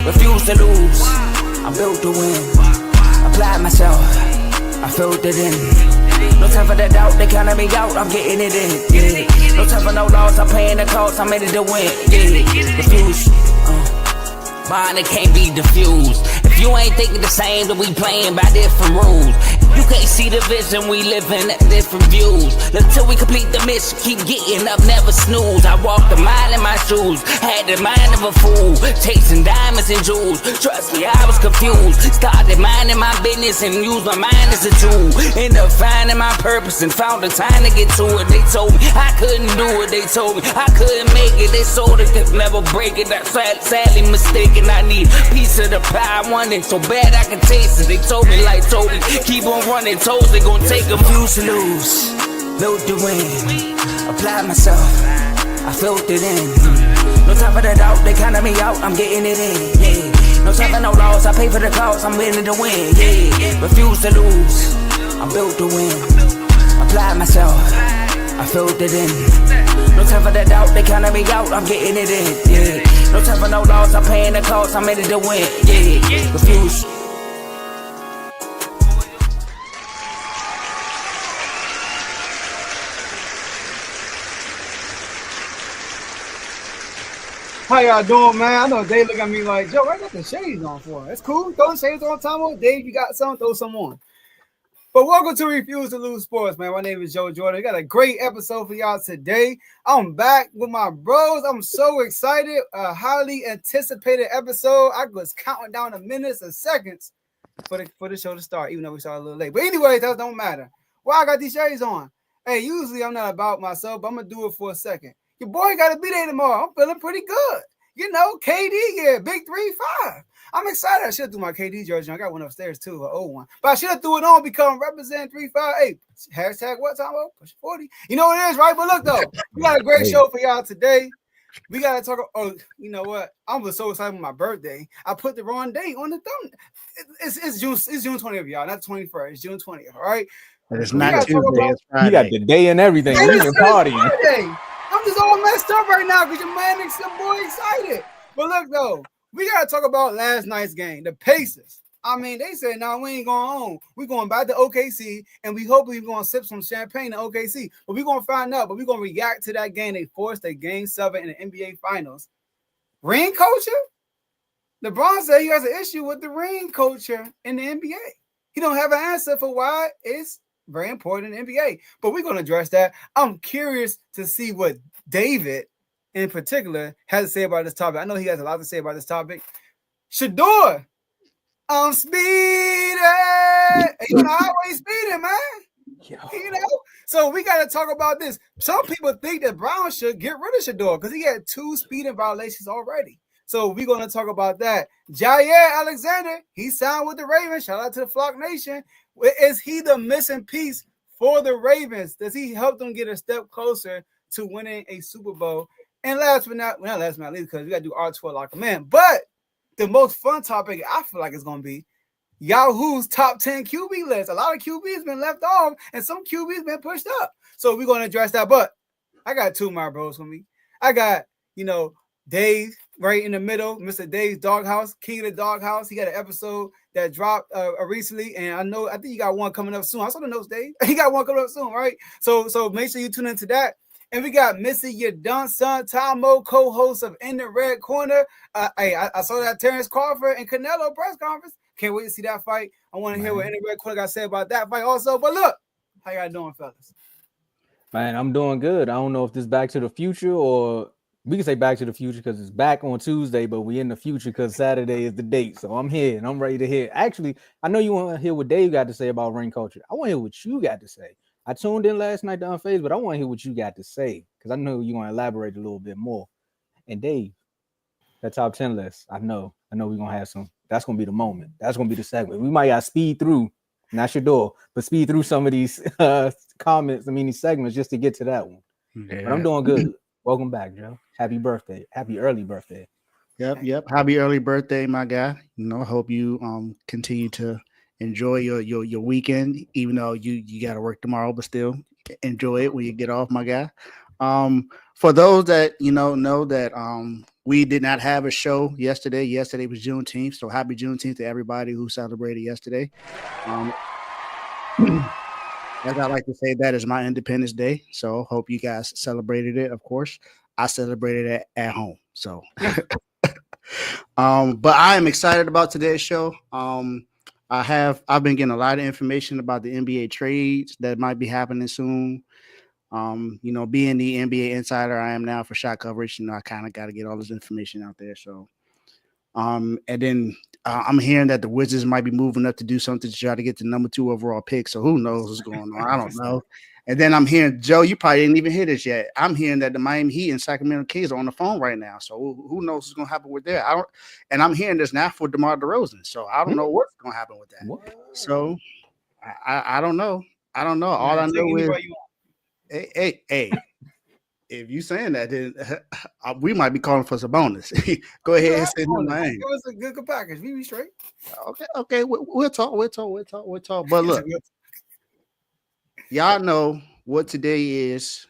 refuse to lose. I'm built to win. Applied myself, I filled it in. No time for the doubt, they counted me out, I'm getting it in. Yeah. No time for no loss, I'm paying the cost, I'm in it to win. Yeah. Refuse. Mine, it can't be diffused. If you ain't thinking the same, then we playing by different rules. You can't see the vision, we living at different views. Until we complete the mission, keep getting up, never snooze. I walked a mile in my shoes, had the mind of a fool, chasing diamonds and jewels. Trust me, I was confused. Started minding my business and used my mind as a tool. Ended up finding my purpose and found the time to get to it. They told me I couldn't do it, they told me I couldn't make it. They sold it, could never break it. That's sadly mistaken. I need a piece of the pie, I want it so bad I can taste it. They told me like Toby, keep on running toes, they gon' take a few to lose. Built to win, applied myself, I filled it in. No time for the doubt, they counted me out, I'm getting it in. Yeah. No time for no loss, I pay for the cost, I'm winning to win. Yeah. Refuse to lose, I'm built to win. Applied myself, I filled it in. No time for the doubt, they counted me out, I'm getting it in. Yeah. No time for no loss, I'm paying the cost, I'm in it to win. Yeah. Refuse. How y'all doing, man? I know Dave look at me like, Joe, I got the shades on for it. It's cool. Throw the shades on, Tomo. Dave, you got some? Throw some on. But welcome to Refuse to Lose Sports, man. My name is Joe Jordan. We got a great episode for y'all today. I'm back with my bros. I'm so excited. A highly anticipated episode. I was counting down the minutes and seconds for the show to start, even though we started a little late. But anyways, that don't matter. Why I got these shades on? Hey, usually I'm not about myself, but I'm going to do it for a second. Your boy got to be there tomorrow. I'm feeling pretty good. You know, KD, yeah, big 3-5. I'm excited. I should have threw my KD jersey on. I got one upstairs too, an old one. But I should have threw it on because represent 3-5. Hey, hashtag what time? Push 40. You know what it is, right? But look, though, we got a great show for y'all today. We got to talk. Oh, you know what? I was so excited for my birthday. I put the wrong date on the thumb. It's June 20th, y'all, not 21st. It's June 20th, all right? But it's not Tuesday, it's Friday. You got the day and everything. We can party. I'm just all messed up right now because your man makes your boy excited. But look, though, we got to talk about last night's game, the Pacers. I mean, they said, no, we ain't going home. We're going back to OKC, and we hope we're going to sip some champagne in OKC. But we're going to find out. But we're going to react to that game. They forced a Game 7 in the NBA Finals. Ring culture? LeBron said he has an issue with the ring culture in the NBA. He don't have an answer for why it's very important in the NBA, but we're going to address that. I'm curious to see what David, in particular, has to say about this topic. I know he has a lot to say about this topic. Shador, I'm speeding. You know, I always speeding, man. You know, so we got to talk about this. Some people think that Brown should get rid of Shador because he had 2 speeding violations already. So we're going to talk about that. Jair Alexander, he signed with the Ravens. Shout out to the Flock Nation. Is he the missing piece for the Ravens? Does he help them get a step closer to winning a Super Bowl? And last but not least, because we got to do R12 lock them in. But the most fun topic I feel like it's going to be Yahoo's top 10 QB list. A lot of QBs been left off, and some QBs been pushed up. So we're going to address that. But I got 2 of my bros with me. I got, Dave right in the middle, Mr. Dave's Doghouse, King of the Doghouse. He got an episode that dropped recently, and I think you got one coming up soon. I saw the notes, Dave. He got one coming up soon, right? So make sure you tune into that. And we got Missy, your done son, Tomo, co-host of In the Red Corner. I saw that Terrence Crawford and Canelo press conference. Can't wait to see that fight. I want to hear what In the Red Corner got to say about that fight also. But look, how y'all doing, fellas? Man, I'm doing good. I don't know if this is Back to the Future or we can say Back to the Future because it's back on Tuesday, but we in the future because Saturday is the date. So I'm here and I'm ready to hear. Actually, I know you want to hear what Dave got to say about ring culture. I want to hear what you got to say. I tuned in last night to Unfazed, but I want to hear what you got to say because I know you're going to elaborate a little bit more. And Dave, that top 10 list, I know we're going to have some. That's going to be the moment. That's going to be the segment. We might got to speed through, not Shador, but speed through some of these comments, these segments just to get to that one. Yeah. But I'm doing good. Welcome back, Joe. Happy birthday. Happy early birthday. Yep. Happy early birthday, my guy. I hope you continue to enjoy your weekend, even though you got to work tomorrow, but still enjoy it when you get off, my guy. For those that know that We did not have a show yesterday. Yesterday was Juneteenth, so happy Juneteenth to everybody who celebrated yesterday. As I like to say, that is my Independence Day. So hope you guys celebrated it. Of course, I celebrated it at home. So, but I am excited about today's show. I've been getting a lot of information about the NBA trades that might be happening soon. Being the NBA insider I am now for shot coverage, I kind of got to get all this information out there. So, and then I'm hearing that the Wizards might be moving up to do something to try to get the number 2 overall pick. So who knows what's going on? I don't know. And then I'm hearing, Joe, you probably didn't even hear this yet. I'm hearing that the Miami Heat and Sacramento Kings are on the phone right now. So who knows what's going to happen with that? I'm hearing this now for DeMar DeRozan. So I don't know what's going to happen with that. What? So I don't know. I don't know. All I know is, hey, if you saying that, then we might be calling for some bonus. Go ahead and say my name. Give us a good package. We be straight. Okay. We'll talk. But look, y'all know what today is.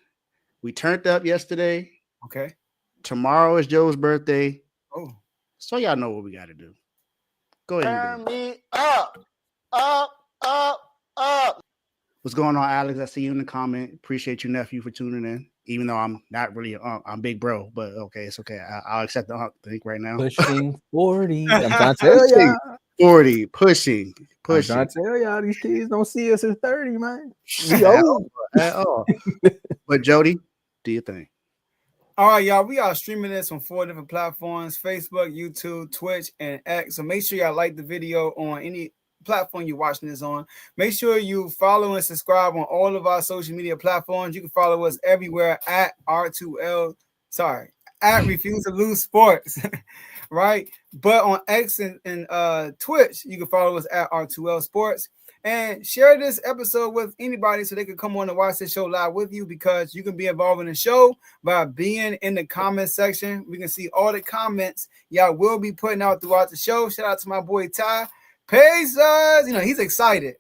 We turned up yesterday. Okay. Tomorrow is Joe's birthday. Oh. So y'all know what we got to do. Go ahead. Turn me up. What's going on, Alex? I see you in the comment. Appreciate you, nephew, for tuning in. Even though I'm not really I'm big bro, but okay, it's okay. I'll accept the thing right now. Pushing 40. I'm trying to tell y'all. 40, pushing. I'm trying to tell y'all, these kids don't see us as 30, man. We old. At all. But Jody, do your thing. All right, y'all. We are streaming this on 4 different platforms: Facebook, YouTube, Twitch, and X. So make sure y'all like the video on any platform you're watching this on. Make sure you follow and subscribe on all of our social media platforms. You can follow us everywhere at Refuse to Lose Sports, right? But on X and Twitch, you can follow us at R2L Sports. And share this episode with anybody so they can come on and watch this show live with you, because you can be involved in the show by being in the comment section. We can see all the comments y'all will be putting out throughout the show. Shout out to my boy Ty. Pacers, he's excited.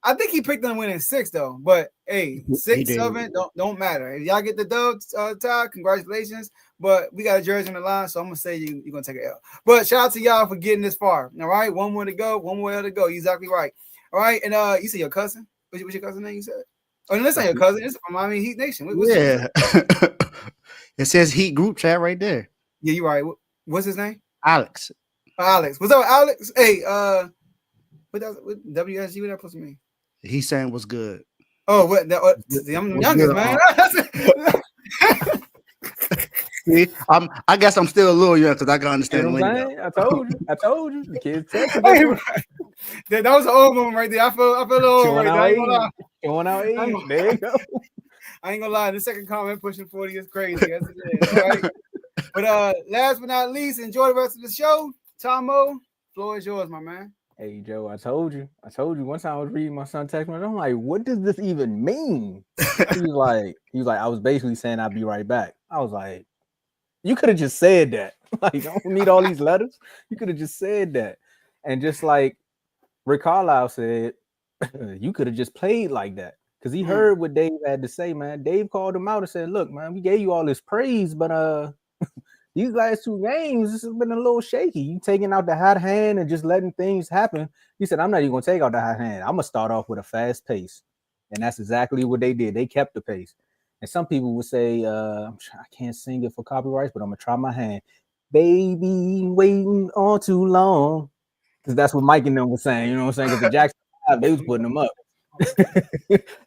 I think he picked them winning 6 though. But hey, 6, 7 don't matter. If y'all get the dubs, Ty, congratulations. But we got a jersey on the line, so I'm gonna say you're gonna take an L. But shout out to y'all for getting this far. All right, one more to go, one more to go. You're exactly right. All right, and you said your cousin. What's your cousin name? You said? Oh, no, this ain't your cousin. It's from Miami Heat Nation. Yeah, it says Heat group chat right there. Yeah, you're right. What's his name? Alex. What's up, Alex? Hey, what WSG? What that supposed to mean? He's saying what's good. Oh, I'm the youngest, man. See, I guess I'm still a little young because I can understand. I told you. The kids texted. That was an old moment right there. I feel a little old right there. Going out 8. There you go. I ain't gonna lie. The second comment pushing 40 is crazy. Yes, it is. All right. But last but not least, enjoy the rest of the show. Tomo, floor is yours, my man. Hey Joe, I told you. One time I was reading my son's text message. I'm like, what does this even mean? He was like, I was basically saying I'll be right back. I was like, you could have just said that. Like, I don't need all these letters. You could have just said that. And just like Rick Carlisle said, you could have just played like that. Because he heard what Dave had to say, man. Dave called him out and said, look, man, we gave you all this praise, but these last 2 games, this has been a little shaky. You taking out the hot hand and just letting things happen. He said, I'm not even going to take out the hot hand. I'm going to start off with a fast pace. And that's exactly what they did. They kept the pace. And some people would say, I can't sing it for copyrights, but I'm going to try my hand. Baby, waiting on too long. Because that's what Mike and them was saying. You know what I'm saying? Because the Jackson 5, they was putting them up.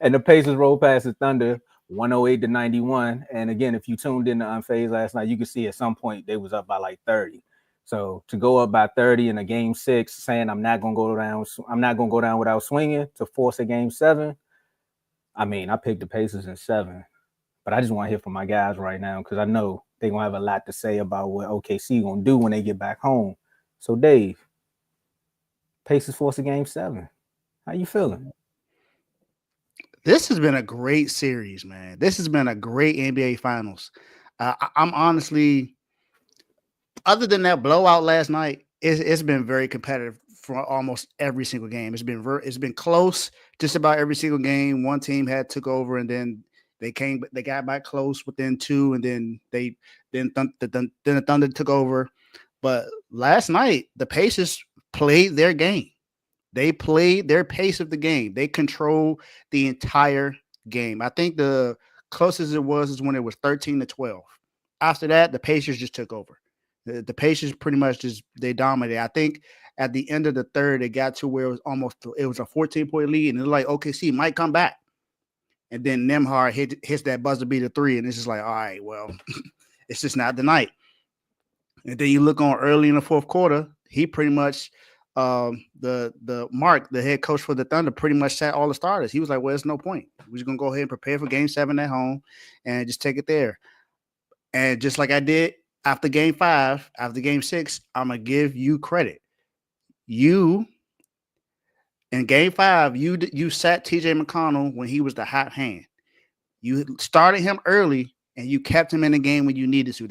And the Pacers rolled past the Thunder 108-91. And again, if you tuned in to Unfazed last night, you could see at some point they was up by like 30. So to go up by 30 in a game 6, saying I'm not gonna go down without swinging to force a game 7. I mean, I picked the Pacers in 7, but I just want to hear from my guys right now because I know they're gonna have a lot to say about what OKC gonna do when they get back home. So Dave, Pacers force a game 7. How you feeling? This has been a great series, man. This has been a great NBA Finals. I'm honestly, other than that blowout last night, it's been very competitive for almost every single game. It's been close just about every single game. One team took over and then They got back close within 2, and then the Thunder took over. But last night, the Pacers played their game. They played their pace of the game. They controlled the entire game. I think the closest it was is when it was 13-12. After that, the Pacers just took over. The Pacers pretty much just they dominated. I think at the end of the third, it got to where it was a 14-point lead, and they're like, OKC might come back. And then Nembhard hits that buzzer beater 3, and it's just like, all right, well, it's just not the night. And then you look on early in the fourth quarter, he pretty much the head coach for the Thunder, pretty much sat all the starters. He was like, well, there's no point. We're just gonna go ahead and prepare for game 7 at home and just take it there. And just like I did after game 5, after game 6, I'm gonna give you credit. You in game 5, you sat TJ McConnell when he was the hot hand. You started him early and you kept him in the game when you needed to.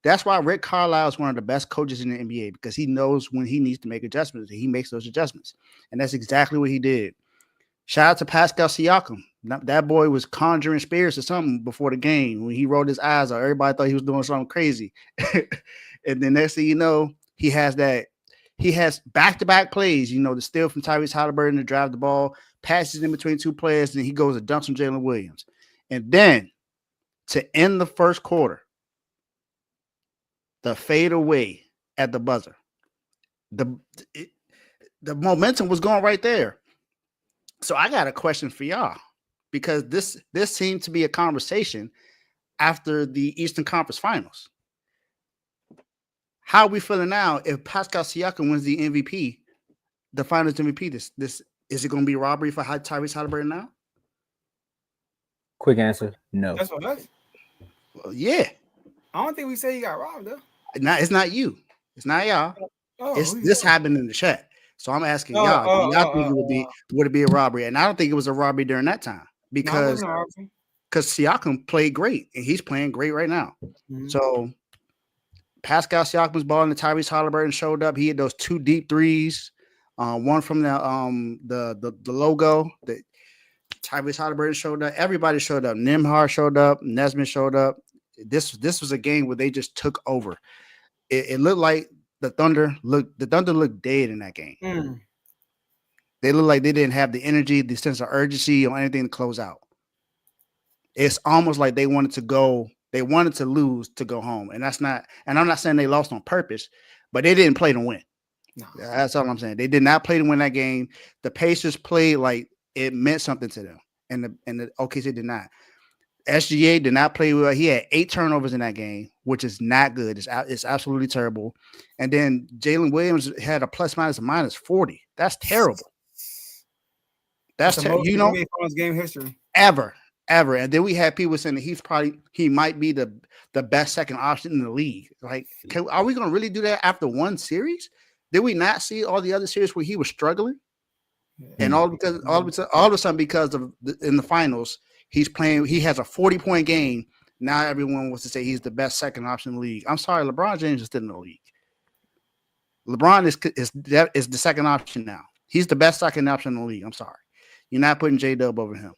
That's why Rick Carlisle is one of the best coaches in the NBA, because he knows when he needs to make adjustments, and he makes those adjustments. And that's exactly what he did. Shout out to Pascal Siakam. That boy was conjuring spirits or something before the game. When he rolled his eyes out, everybody thought he was doing something crazy. And then next thing you know, he has back-to-back plays, the steal from Tyrese Halliburton to drive the ball, passes in between 2 players, and he goes and dunks on Jalen Williams. And then to end the first quarter, the fade away at the buzzer. The momentum was going right there. So I got a question for y'all, because this seemed to be a conversation after the Eastern Conference Finals. How are we feeling now if Pascal Siakam wins the MVP, the Finals MVP? This is it going to be a robbery for Tyrese Halliburton now? Quick answer: no. That's what that's. Well, yeah. I don't think we say he got robbed though. It's not you. It's not y'all. This happened in the chat. So I'm asking y'all, do y'all think would it be a robbery? And I don't think it was a robbery during that time, because Siakam played great, and he's playing great right now. Mm-hmm. So Pascal Siakam's ball and Tyrese Halliburton showed up. He had those 2 deep threes, one from the logo. The Tyrese Halliburton showed up. Everybody showed up. Nembhard showed up. Nesmith showed up. This was a game where they just took over. It looked like the Thunder looked dead in that game. Mm. They looked like they didn't have the energy, the sense of urgency, or anything to close out. It's almost like they wanted to lose to go home. And I'm not saying they lost on purpose, but they didn't play to win. No. That's all I'm saying. They did not play to win that game. The Pacers played like it meant something to them. And the OKC did not. SGA did not play well. He had 8 turnovers in that game, which is not good. It's absolutely terrible. And then Jalen Williams had a plus-minus of -40. That's terrible. That's terrible. Game history ever. And then we had people saying that he might be the best second option in the league. Like, are we going to really do that after one series? Did we not see all the other series where he was struggling? Yeah. And all of a sudden, because of in the finals, he's playing. He has a 40-point game. Now everyone wants to say he's the best second option in the league. I'm sorry, LeBron James is still in the league. LeBron is the second option now. He's the best second option in the league. I'm sorry. You're not putting J-Dub over him.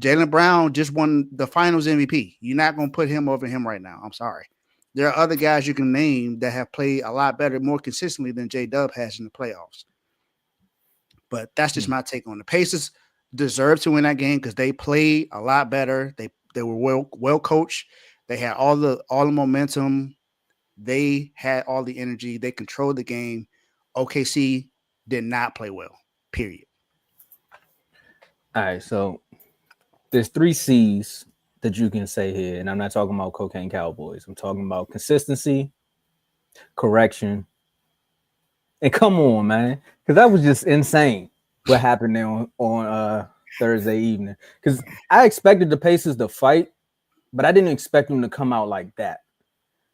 Jaylen Brown just won the Finals MVP. You're not going to put him over him right now. I'm sorry. There are other guys you can name that have played a lot better, more consistently than J-Dub has in the playoffs. But that's just my take on the Pacers. Deserve to win that game because they played a lot better. They were well coached. They had all the momentum. They had all the energy. They controlled the game. OKC did not play well. Period. All right, so there's 3 C's that you can say here, and I'm not talking about Cocaine Cowboys. I'm talking about consistency, correction, and come on, man, because that was just insane what happened there on Thursday evening. Because I expected the Pacers to fight, but I didn't expect them to come out like that.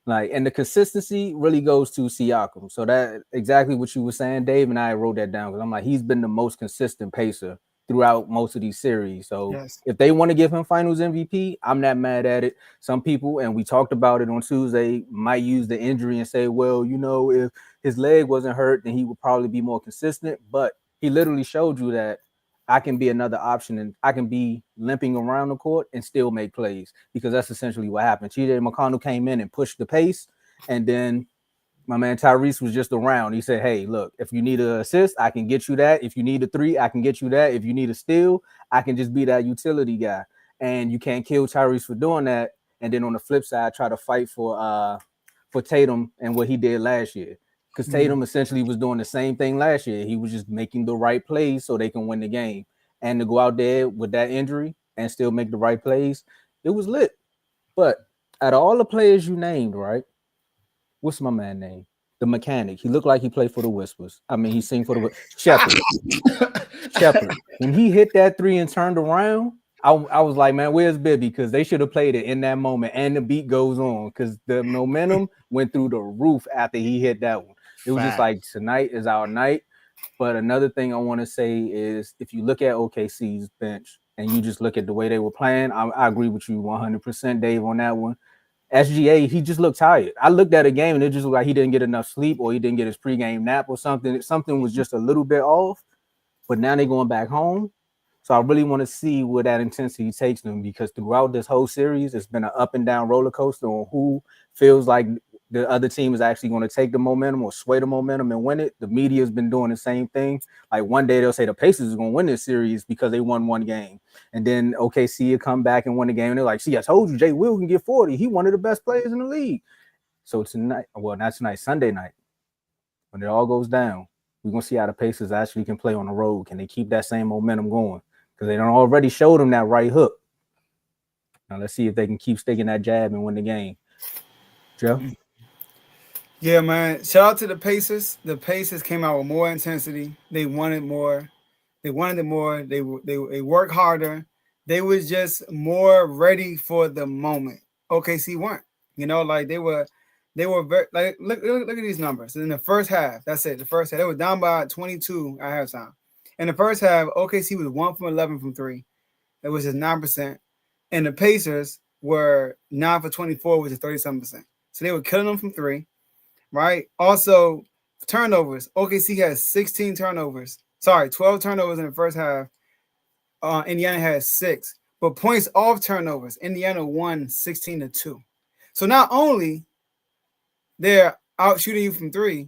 Like, and the consistency really goes to Siakam. So that exactly what you were saying, Dave, and I wrote that down because I'm like, he's been the most consistent Pacer throughout most of these series. So if they want to give him Finals MVP, I'm not mad at it. Some people, and we talked about it on Tuesday, might use the injury and say, well, if his leg wasn't hurt, then he would probably be more consistent. But he literally showed you that I can be another option and I can be limping around the court and still make plays, because that's essentially what happened. TJ McConnell came in and pushed the pace, and then my man Tyrese was just around. He said, hey, look, if you need an assist, I can get you that. If you need a 3, I can get you that. If you need a steal, I can just be that utility guy. And you can't kill Tyrese for doing that. And then on the flip side, try to fight for Tatum and what he did last year. Because Tatum essentially was doing the same thing last year. He was just making the right plays so they can win the game. And to go out there with that injury and still make the right plays, it was lit. But out of all the players you named, right, what's my man name? The mechanic. He looked like he played for the Whispers. I mean, he sing for the Shepherd. Shepherd. When he hit that 3 and turned around, I was like, man, where's Bibby? Because they should have played it in that moment, and the beat goes on because the momentum went through the roof after he hit that one. It was just like, tonight is our night. But another thing I want to say is, if you look at OKC's bench and you just look at the way they were playing, I agree with you 100%, Dave, on that one. SGA, he just looked tired. I looked at a game and it just looked like he didn't get enough sleep, or he didn't get his pregame nap or something. Something was just a little bit off. But now they're going back home. So I really want to see where that intensity takes them, because throughout this whole series, it's been an up and down roller coaster on who feels like the other team is actually going to take the momentum or sway the momentum and win it. The media has been doing the same thing. Like, one day they'll say the Pacers are going to win this series because they won one game. And then OKC will come back and win the game. And they're like, see, I told you, Jay Will can get 40. He one of the best players in the league. So tonight, well, not tonight, Sunday night, when it all goes down, we're going to see how the Pacers actually can play on the road. Can they keep that same momentum going? Because they don't already showed them that right hook. Now let's see if they can keep sticking that jab and win the game. Joe? Yeah, man. Shout out to the Pacers. The Pacers came out with more intensity. They wanted more. They wanted it more. They worked harder. They was just more ready for the moment. OKC weren't. You know, like they were very, like, look at these numbers. In the first half, that's it. The first half, they were down by 22 at halftime. In the first half, OKC was 1 from 11 from 3. It was just 9%. And the Pacers were 9 for 24, which is 37%. So they were killing them from 3, right? Also, turnovers. OKC has 16 turnovers. Sorry, 12 turnovers in the first half. Indiana has 6. But points off turnovers, Indiana won 16-2. So not only they're out shooting you from 3,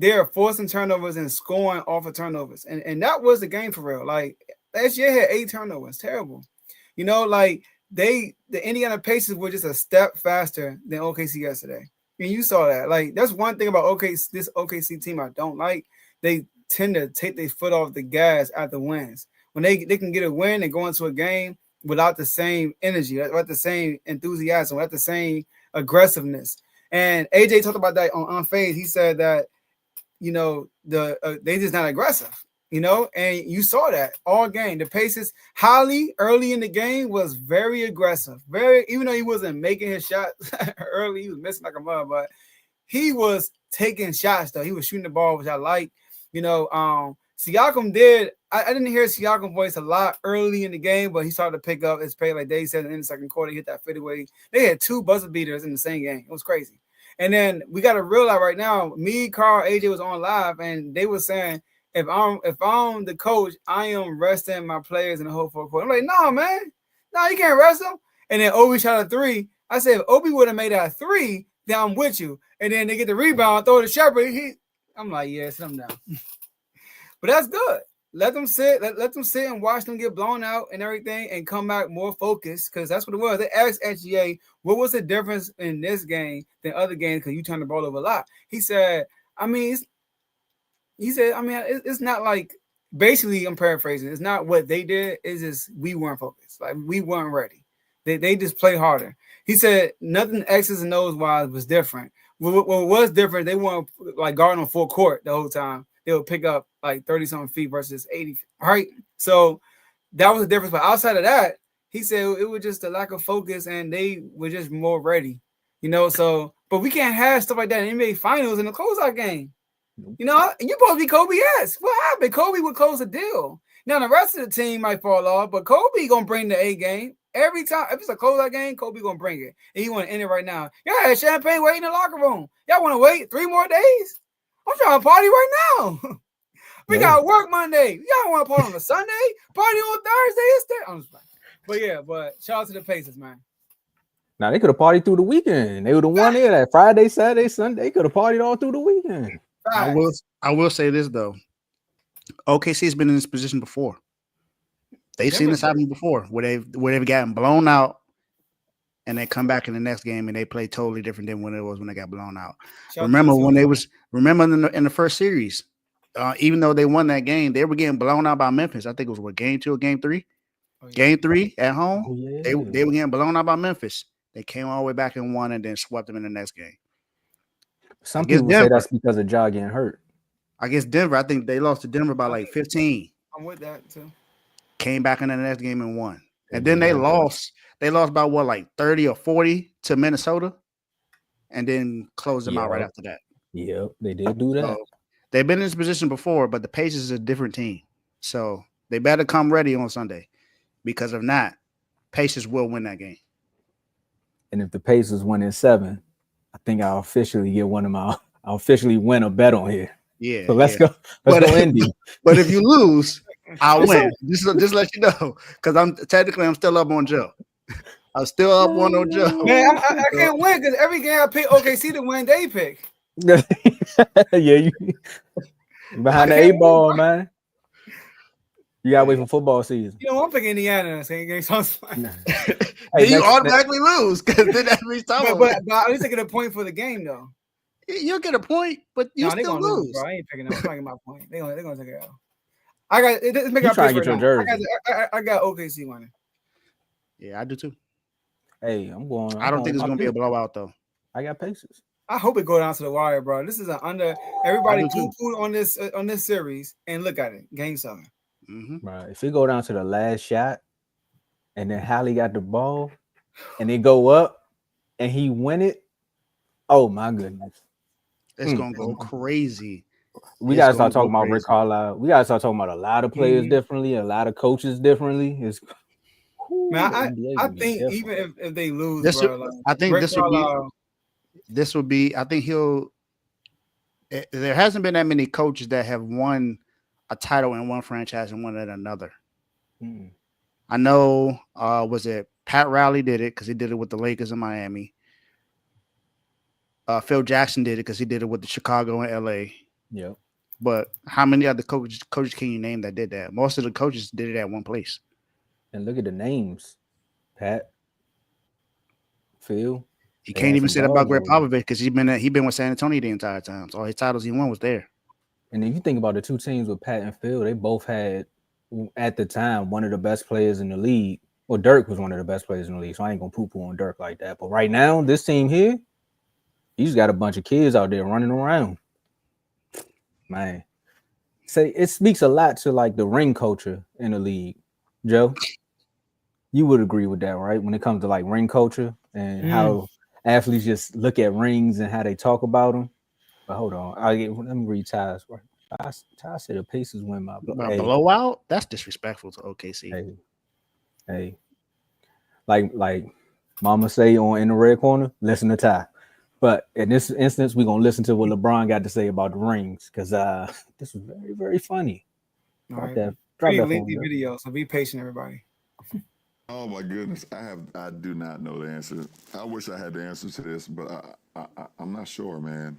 they're forcing turnovers and scoring off of turnovers. And that was the game for real. Like, last year had 8 turnovers. Terrible. You know, like, the Indiana Pacers were just a step faster than OKC yesterday. And you saw that. Like, that's one thing about this OKC team I don't like. They tend to take their foot off the gas after wins. When they can get a win and go into a game without the same energy, without the same enthusiasm, without the same aggressiveness. And AJ talked about that on Phase. He said that, you know, they just not aggressive, you know, and you saw that all game. The Pacers, Holly early in the game was very aggressive, even though he wasn't making his shots early, he was missing like a mud, but he was taking shots though. He was shooting the ball, which I like. You know, Siakam did. I didn't hear Siakam's voice a lot early in the game, but he started to pick up his play, like Dave said, in the second quarter. He hit that fadeaway. They had 2 buzzer beaters in the same game. It was crazy. And then we got to realize right now, me, Carl, AJ was on live, and they were saying, if I'm the coach, I am resting my players in the whole 4th quarter. I'm like, no, man. No, you can't rest them. And then Obi shot a 3. I said, if Obi would have made that 3, then I'm with you. And then they get the rebound, throw it to Shepherd. I'm like, yeah, sit them down. But that's good. Let them sit. Let them sit and watch them get blown out and everything, and come back more focused, because that's what it was. They asked SGA, what was the difference in this game than other games, because you turned the ball over a lot. He said, it's not like, basically, I'm paraphrasing, it's not what they did, it's just we weren't focused. Like, we weren't ready. They just play harder. He said nothing X's and O's wise was different. What was different, they weren't like guarding on full court the whole time. They would pick up like 30-something feet versus 80, right? So that was the difference. But outside of that, he said it was just a lack of focus, and they were just more ready, you know. So, but we can't have stuff like that in NBA Finals in the closeout game. You know, and you're supposed to be Kobe. Yes, what happened? Kobe would close the deal. Now the rest of the team might fall off, but Kobe gonna bring the A game every time. If it's a closeout game, Kobe gonna bring it, and he want to end it right now. Y'all had champagne waiting in the locker room. Y'all want to wait 3 more days? I'm trying to party right now. We got work Monday. Y'all want to party on a Sunday? Party on Thursday instead? I'm just playing. But yeah, shout out to the Pacers, man. Now they could have partied through the weekend. They would have won it that Friday, Saturday, Sunday. They could have partied all through the weekend. I will say this though. OKC's been in this position before. They've seen this happen before, where they've gotten blown out, and they come back in the next game and they play totally different than when it was when they got blown out. Remember in the first series, even though they won that game, they were getting blown out by Memphis. I think it was game 2 or game 3. Game 3 at home, they were getting blown out by Memphis. They came all the way back and won, and then swept them in the next game. Some people say that's because of Ja getting hurt. I guess Denver. I think they lost to Denver by like 15. I'm with that too. Came back in the next game and won, and then they lost. They lost by what, like 30 or 40 to Minnesota, and then closed them out right after that. Yep, they did do that. So they've been in this position before, but the Pacers is a different team, so they better come ready on Sunday, because if not, Pacers will win that game. And if the Pacers win in 7, I think I'll officially win a bet on here. Yeah. So let's go. Let's go, Indy. But if you lose, I'll win. Just let you know, because I'm still up on Joe. I'm still up on Joe. Man, I can't win because every game I pick OKC to win, they pick. Yeah, behind the 8 ball, man. You gotta wait for football season. You know, I'm picking Indiana. Then you automatically lose because then that means but at least I get a point for the game, though. You'll get a point, but you still lose. Bro. I ain't picking them. I'm making my point. They're gonna take it out. I got it. You trying to get your jersey? I got OKC winning. Yeah, I do too. Hey, I'm going. I don't think it's gonna be a blowout though. I got Pacers. I hope it go down to the wire, bro. This is an under. Everybody poo-poo on this series, and look at it, game 7. Mm-hmm. Right. If it go down to the last shot, and then Hallie got the ball, and it go up, and he win it, oh my goodness, it's gonna go crazy. We gotta start talking about Rick Carlisle. We gotta start talking about a lot of players differently, a lot of coaches differently. Man, I think even if they lose, I think this will be. I think there hasn't been that many coaches that have won a title in one franchise and won it in another. I know, was it Pat Riley did it because he did it with the Lakers in Miami. Phil Jackson did it because he did it with the Chicago and LA. Yep. But how many other coaches can you name that did that? Most of the coaches did it at one place. And look at the names: Pat, Phil. You can't even say that about Greg Popovich because he been with San Antonio the entire time. So all his titles he won was there. And if you think about the two teams with Pat and Phil, they both had, at the time, one of the best players in the league. Well, Dirk was one of the best players in the league, so I ain't gonna poo-poo on Dirk like that. But right now, this team here, he's got a bunch of kids out there running around. Man, it speaks a lot to like the ring culture in the league. Joe, you would agree with that, right? When it comes to like ring culture and how athletes just look at rings and how they talk about them. But hold on, let me read Ty's. Ty said the Pacers win my blowout. That's disrespectful to OKC. Hey, like Mama say in the red corner, listen to Ty. But in this instance, we're gonna listen to what LeBron got to say about the rings because this was very, very funny. Drop that lengthy video, so be patient, everybody. Oh my goodness, I do not know the answer. I wish I had the answer to this, but I'm not sure, man.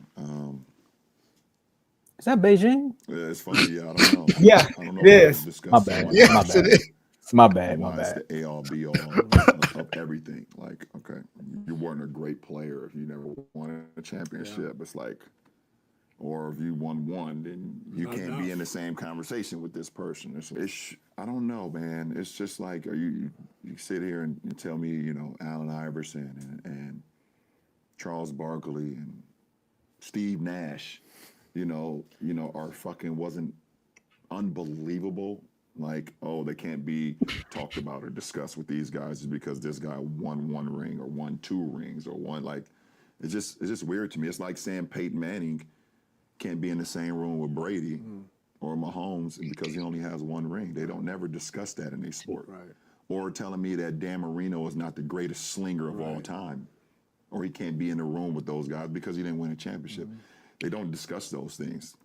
Is that Beijing? Yeah, it's funny. Yeah, I don't know. Yeah, I don't know. It is. My bad. My bad. It's the A all B all of everything. Like, okay, you weren't a great player if you never won a championship. Yeah. It's like, or if you won one, then you can't be in the same conversation with this person. It's I don't know, man. It's just like, you sit here and tell me, Allen Iverson and Charles Barkley and Steve Nash, are fucking wasn't unbelievable. Like, oh, they can't be talked about or discussed with these guys just because this guy won 1 ring or won 2 rings or won, like, it's just weird to me. It's like saying Peyton Manning can't be in the same room with Brady or Mahomes because he only has 1 ring. They don't never discuss that in their sport. Right. Or telling me that Dan Marino is not the greatest slinger of all time, or he can't be in the room with those guys because he didn't win a championship. They don't discuss those things,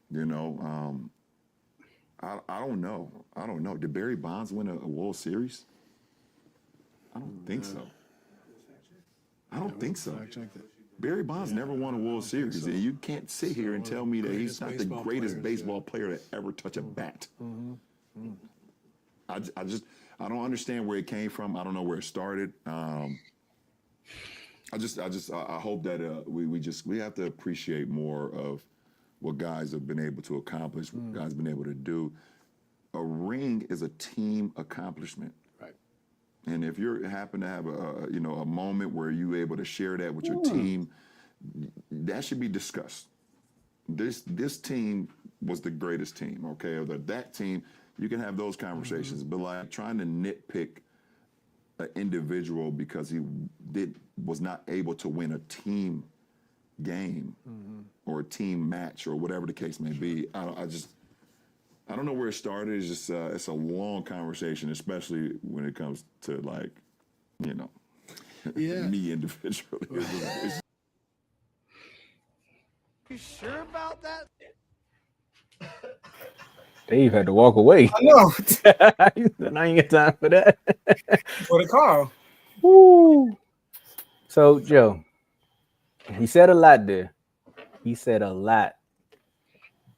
I don't know. I don't know. Did Barry Bonds win a World Series? I don't think so. I don't think so. Barry Bonds never won a World Series, and you can't sit here and tell me that he's not the greatest baseball player to ever touch a bat. I don't understand where it came from. I don't know where it started. I hope that we have to appreciate more of what guys have been able to accomplish, what guys have been able to do. A ring is a team accomplishment. Right. And if you happen to have a moment where you're able to share that with your team, that should be discussed. This team was the greatest team, okay? Or that team, you can have those conversations, but like trying to nitpick an individual because he was not able to win a team game or a team match or whatever the case may be. I don't know where it started. It's just it's a long conversation, especially when it comes to like, me individually. You sure about that? Dave had to walk away. I know. He said, I ain't got time for that. For the car. Woo. So, Joe, he said a lot there. He said a lot.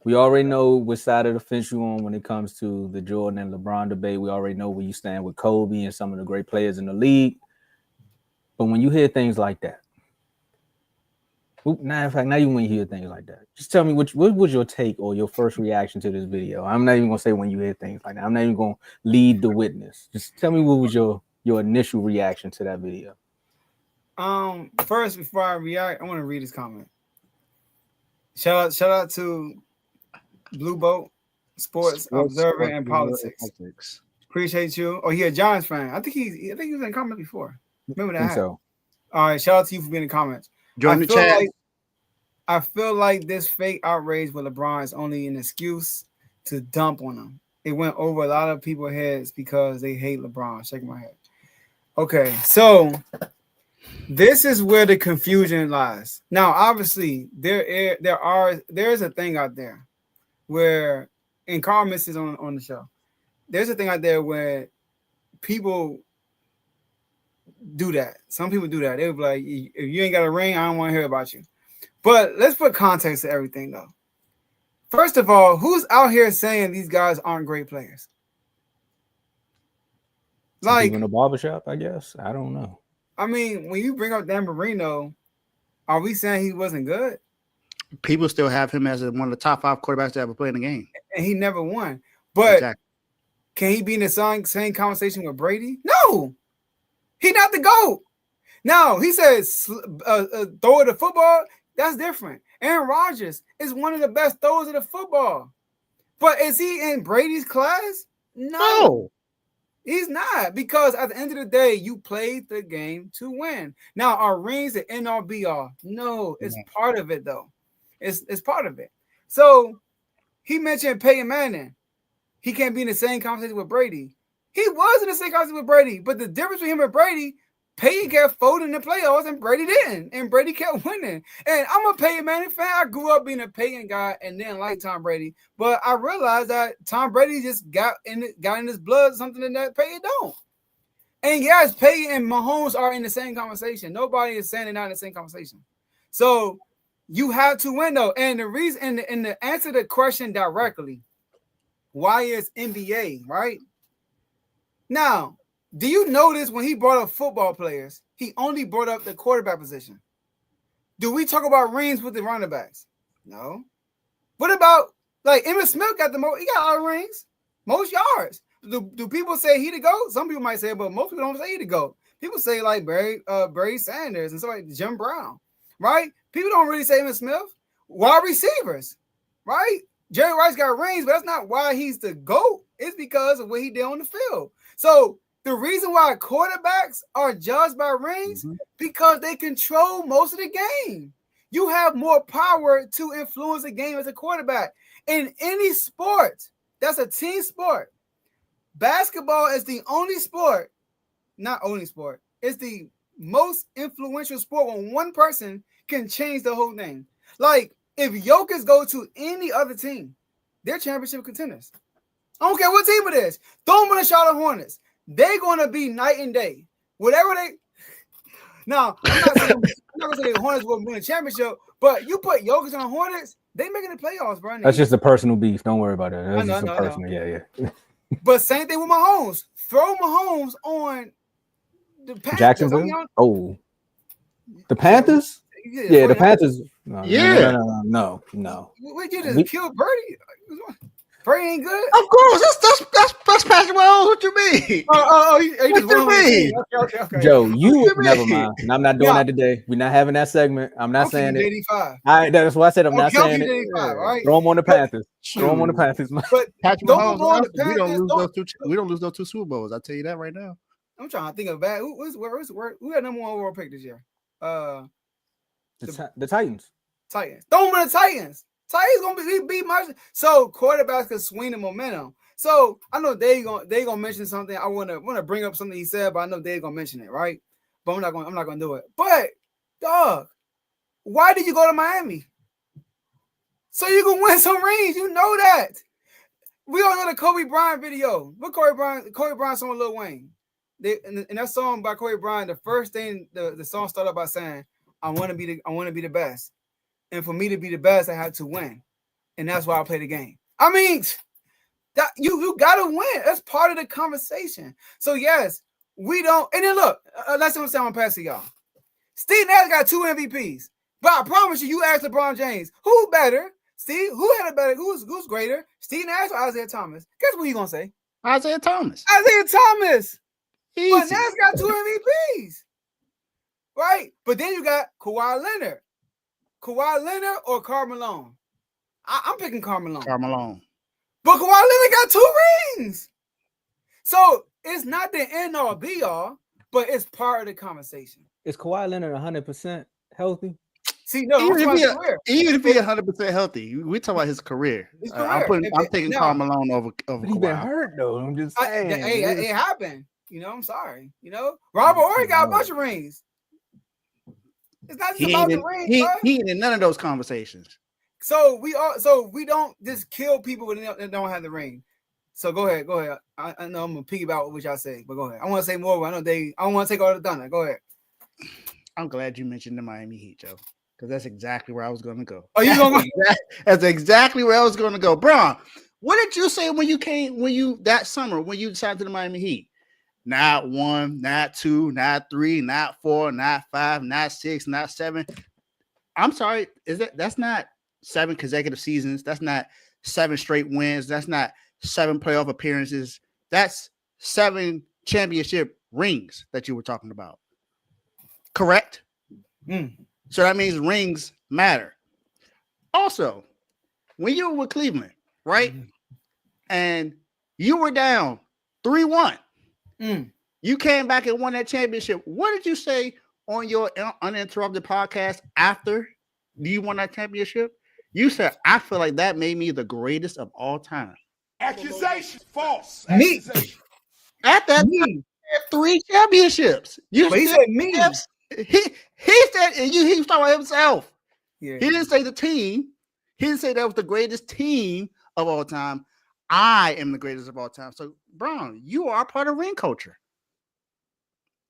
We already know which side of the fence you're on when it comes to the Jordan and LeBron debate. We already know where you stand with Kobe and some of the great players in the league. But when you hear things like that, in fact, now you want to hear things like that. Just tell me what was your take or your first reaction to this video. I'm not even gonna say when you hear things like that. I'm not even gonna lead the witness. Just tell me what was your initial reaction to that video. First, before I react, I want to read his comment. Shout out to Blue Boat Sports Observer and Politics. Appreciate you. Oh, he a Giants fan. I think he was in the comment before. Remember that? I think so. All right, shout out to you for being in the comments. Join the chat. I feel like this fake outrage with LeBron is only an excuse to dump on him. It went over a lot of people's heads because they hate LeBron. Shaking my head. Okay, so this is where the confusion lies. Now, obviously, there's a thing out there where, and Carl misses on the show. There's a thing out there where people do that. Some people do that. They'll be like, if you ain't got a ring, I don't want to hear about you. But let's put context to everything, though. First of all, who's out here saying these guys aren't great players? Like in a barbershop, I guess. I don't know. I mean, when you bring up Dan Marino, are we saying he wasn't good? People still have him as one of the top 5 quarterbacks to ever play in the game. And he never won. But exactly. Can he be in the same conversation with Brady? No. He not the GOAT. Now, he says throw the football. That's different. Aaron Rodgers is one of the best throwers of the football. But is he in Brady's class? No. He's not, because at the end of the day, you played the game to win. Now, are rings the end all be all? No, it's part of it, though. It's part of it. So he mentioned Peyton Manning. He can't be in the same conversation with Brady. He was in the same conversation with Brady, but the difference between him and Brady, Peyton kept folding in the playoffs and Brady didn't, and Brady kept winning. And I'm a Peyton Manning fan. I grew up being a Peyton guy and then like Tom Brady, but I realized that Tom Brady just got in his blood something that Peyton don't. And yes, Peyton and Mahomes are in the same conversation. Nobody is saying they're not in the same conversation. So you have to win though. And the reason, and the answer to the question directly, why is NBA right now? Do you notice when he brought up football players, he only brought up the quarterback position? Do we talk about rings with the running backs? No. What about like Emmitt Smith got the most? He got all the rings, most yards. Do people say he the GOAT? Some people might say it, but most people don't say he the GOAT. People say like Barry Sanders and so like Jim Brown, right? People don't really say Emmitt Smith. Wide receivers, right? Jerry Rice got rings, but that's not why he's the GOAT. It's because of what he did on the field. So the reason why quarterbacks are judged by rings, because they control most of the game. You have more power to influence the game as a quarterback. In any sport, that's a team sport. Basketball is the only sport, not only sport, it's the most influential sport when one person can change the whole thing. Like, if Jokic go to any other team, they're championship contenders. I don't care what team it is. Throw them on the Charlotte Hornets. They're gonna be night and day. Whatever they. Now, I'm not gonna say the Hornets will win a championship, but you put Jokic on the Hornets, they making the playoffs, bro. That's just a personal beef. Don't worry about it. That's I know, just a I know. personal. Yeah. But same thing with Mahomes. Throw Mahomes on the Panthers. Jacksonville. Oh, the Panthers. Yeah, the Panthers. No. We just killed Birdie. Birdie ain't good. Of course, that's Patrick Mahomes. What you mean? Oh, you What you mean? Okay. Joe, you What you never mean? mind. And I'm not doing that today. We're not having that segment. I'm not saying it. 85. That's what I said. I'm not saying it. 85, right? Throw them on the Panthers. Throw them on the Panthers. But Patrick don't Mahomes. go on the We don't Panthers. lose those two. We don't lose those two Super Bowls. I'll tell you that right now. I'm trying to think of bad. Who got number one overall pick this year? The Titans. Titans. Throw them on the Titans. Titans gonna be much. So quarterbacks can swing the momentum. So I know they gonna mention something. I wanna bring up something he said, but I know they're gonna mention it, right? But I'm not gonna do it. But dog, why did you go to Miami? So you can win some rings. You know that. We all know the Kobe Bryant video. What Kobe Bryant song with Lil Wayne. In that song by Kobe Bryant, the first thing the song started by saying, I want to be the best. And for me to be the best, I had to win. And that's why I play the game. I mean, that you gotta win. That's part of the conversation. So yes, we don't. And then look, that's what I'm saying. I'm passing y'all. Steve Nash got 2 MVPs, but I promise you ask LeBron James, who better? Steve, who had a better? Who's greater? Steve Nash or Isaiah Thomas? Guess what you gonna say? Isaiah Thomas. Isaiah Thomas. Easy. But Nash got 2 MVPs, right? But then you got Kawhi Leonard or Karl Malone. I'm picking Karl Malone. Karl Malone. But Kawhi Leonard got 2 rings. So it's not the end all be all, but it's part of the conversation. Is Kawhi Leonard 100% healthy? See, no, Even if he's 100% healthy, we talk about his career. I'm taking Karl Malone over He's Kawhi. been hurt though. I'm just saying. It happened. I'm sorry. Robert Horry got a bunch of rings. It's not just about the rings. He ain't in none of those conversations. So we don't just kill people when they don't have the ring. So go ahead. I know I'm gonna piggyback what y'all say, but go ahead. I want to say more, but I don't want to take all the thunder. Go ahead. I'm glad you mentioned the Miami Heat, Joe, because that's exactly where I was going to go. Oh, you going? That's exactly where I was going to go, Bron. What did you say that summer when you decided to the Miami Heat? Not 1, not 2, not 3, not 4, not 5, not 6, not 7. I'm sorry, that's not 7 consecutive seasons. That's not 7 straight wins. That's not 7 playoff appearances. That's 7 championship rings that you were talking about. Correct? So that means rings matter. Also, when you were with Cleveland, right? And you were down 3-1. You came back and won that championship. What did you say on your uninterrupted podcast after you won that championship? You said, I feel like that made me the greatest of all time. Accusation false. Me. At that time, he had 3 championships. But he said me. He said, and he was talking about himself. Yeah. He didn't say the team. He didn't say that was the greatest team of all time. I am the greatest of all time. So, Brown, you are part of ring culture.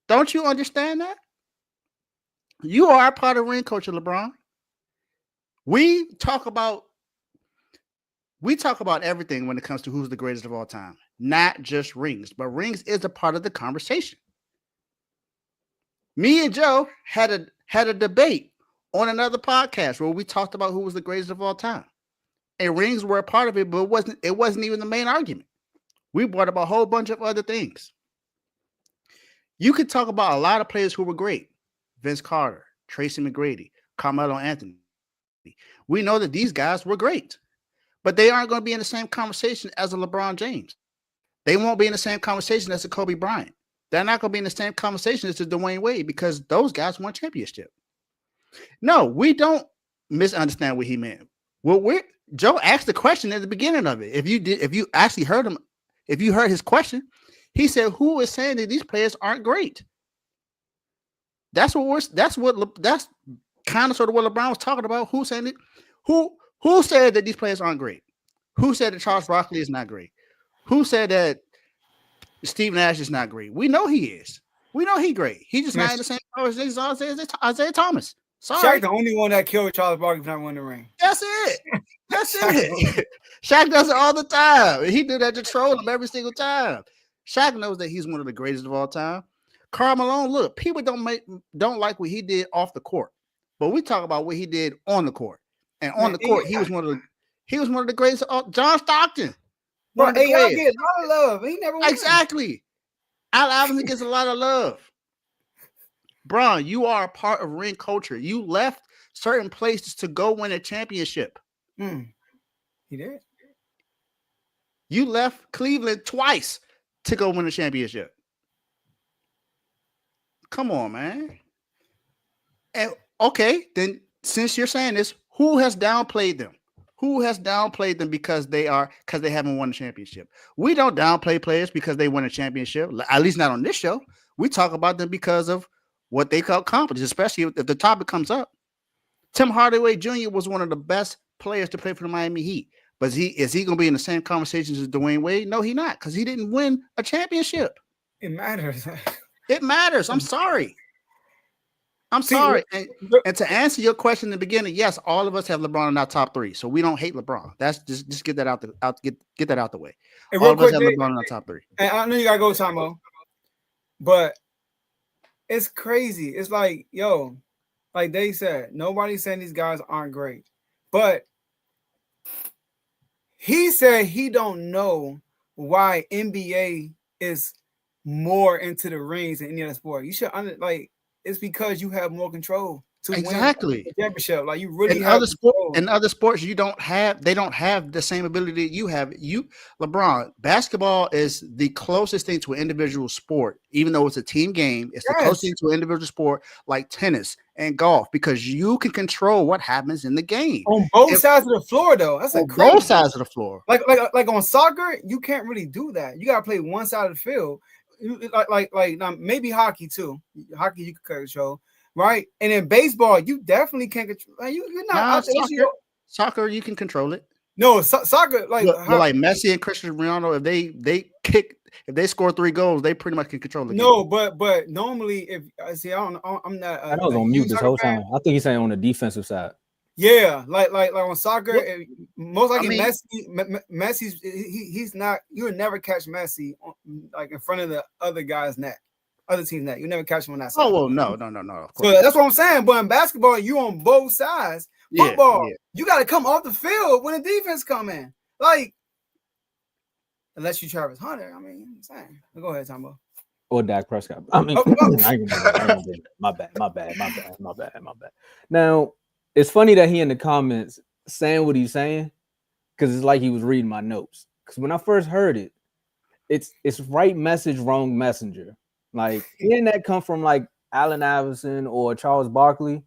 Don't you understand that? You are part of ring culture, LeBron. We talk about everything when it comes to who's the greatest of all time, not just rings, but rings is a part of the conversation. Me and Joe had a debate on another podcast where we talked about who was the greatest of all time. And rings were a part of it, but it wasn't even the main argument. We brought up a whole bunch of other things. You could talk about a lot of players who were great. Vince Carter, Tracy McGrady, Carmelo Anthony. We know that these guys were great, but they aren't going to be in the same conversation as a LeBron James. They won't be in the same conversation as a Kobe Bryant. They're not going to be in the same conversation as a Dwayne Wade because those guys won championship. No, we don't misunderstand what he meant. Well, Joe asked the question at the beginning of it. If you actually heard him, if you heard his question, he said, "Who is saying that these players aren't great?" That's kind of sort of what LeBron was talking about. Who said that these players aren't great? Who said that Charles Barkley is not great? Who said that Steve Nash is not great? We know he is. We know he's great. He's just not in the same power as Isaiah Thomas. Sorry. Shaq the only one that killed Charles Barkley for not winning the ring. That's it. That's it. Shaq does it all the time. He did that to troll him every single time. Shaq knows that he's one of the greatest of all time. Karl Malone, look, people don't like what he did off the court, but we talk about what he did on the court. And on the court, he was one of the greatest. John Stockton. But AI get a lot of love. He never won. Exactly. Al Iverson gets a lot of love. Bron, you are a part of ring culture. You left certain places to go win a championship. He did. You left Cleveland twice to go win a championship. Come on, man. And okay, then since you're saying this, who has downplayed them? Who has downplayed them because they haven't won a championship? We don't downplay players because they win a championship. At least not on this show. We talk about them because of what they call competence, especially if the topic comes up. Tim Hardaway Jr. was one of the best players to play for the Miami Heat. But is he going to be in the same conversations as Dwayne Wade? No, he's not, because he didn't win a championship. It matters. It matters. I'm sorry. I'm sorry. And to answer your question in the beginning, yes, all of us have LeBron in our top 3, so we don't hate LeBron. That's just get that out the way. And all real of quick, us have LeBron in our top 3. And I know you gotta go, Tomo, but it's crazy. It's like, yo, like they said, nobody's saying these guys aren't great, but he said he don't know why NBA is more into the rings than any other sport. You should it's because you have more control to win the championship. Like you really have in other sports, they don't have the same ability that you have. LeBron, basketball is the closest thing to an individual sport, even though it's a team game. It's the closest thing to an individual sport like tennis and golf, because you can control what happens in the game on both sides of the floor. Though that's on both sides of the floor. Like on soccer, you can't really do that. You gotta play one side of the field. Like maybe hockey too. Hockey you can control, right? And in baseball, you definitely can't control. You're not soccer, you can control it. No, soccer like Messi and Cristiano Ronaldo, if they score 3 goals, they pretty much can control the game. No, but normally if I see, I'm not. I was on mute this whole time. I think he's saying on the defensive side. Yeah, like on soccer, most likely Messi's he's not. You would never catch Messi like in front of the other guy's net, other team's net. You never catch him on that side. Oh well, no. So that's what I'm saying. But in basketball, you on both sides. Football, you got to come off the field when the defense come in. Like unless you Travis Hunter, I mean, I'm saying. Go ahead, Tomo. Or Dak Prescott. I mean, my bad. Now. It's funny that he in the comments saying what he's saying, because it's like he was reading my notes. Because when I first heard it, it's right message, wrong messenger. Like hearing that come from like Allen Iverson or Charles Barkley,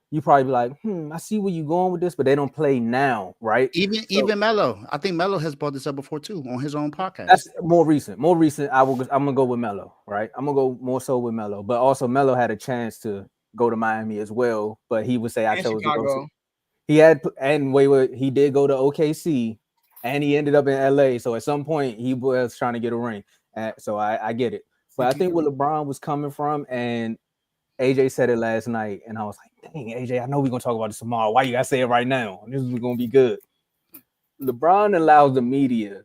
you probably be like, I see where you're going with this, but they don't play now, right? Even Melo. I think Melo has brought this up before too on his own podcast. That's more recent. I'm gonna go with Melo, right? I'm gonna go more so with Melo, but also Melo had a chance to go to Miami as well, but he would say I chose Chicago. To go. He did go to OKC, and he ended up in LA. So at some point he was trying to get a ring. So I get it, but I think where LeBron was coming from, and AJ said it last night, and I was like, dang, AJ, I know we're gonna talk about this tomorrow. Why you gotta say it right now? This is gonna be good. LeBron allows the media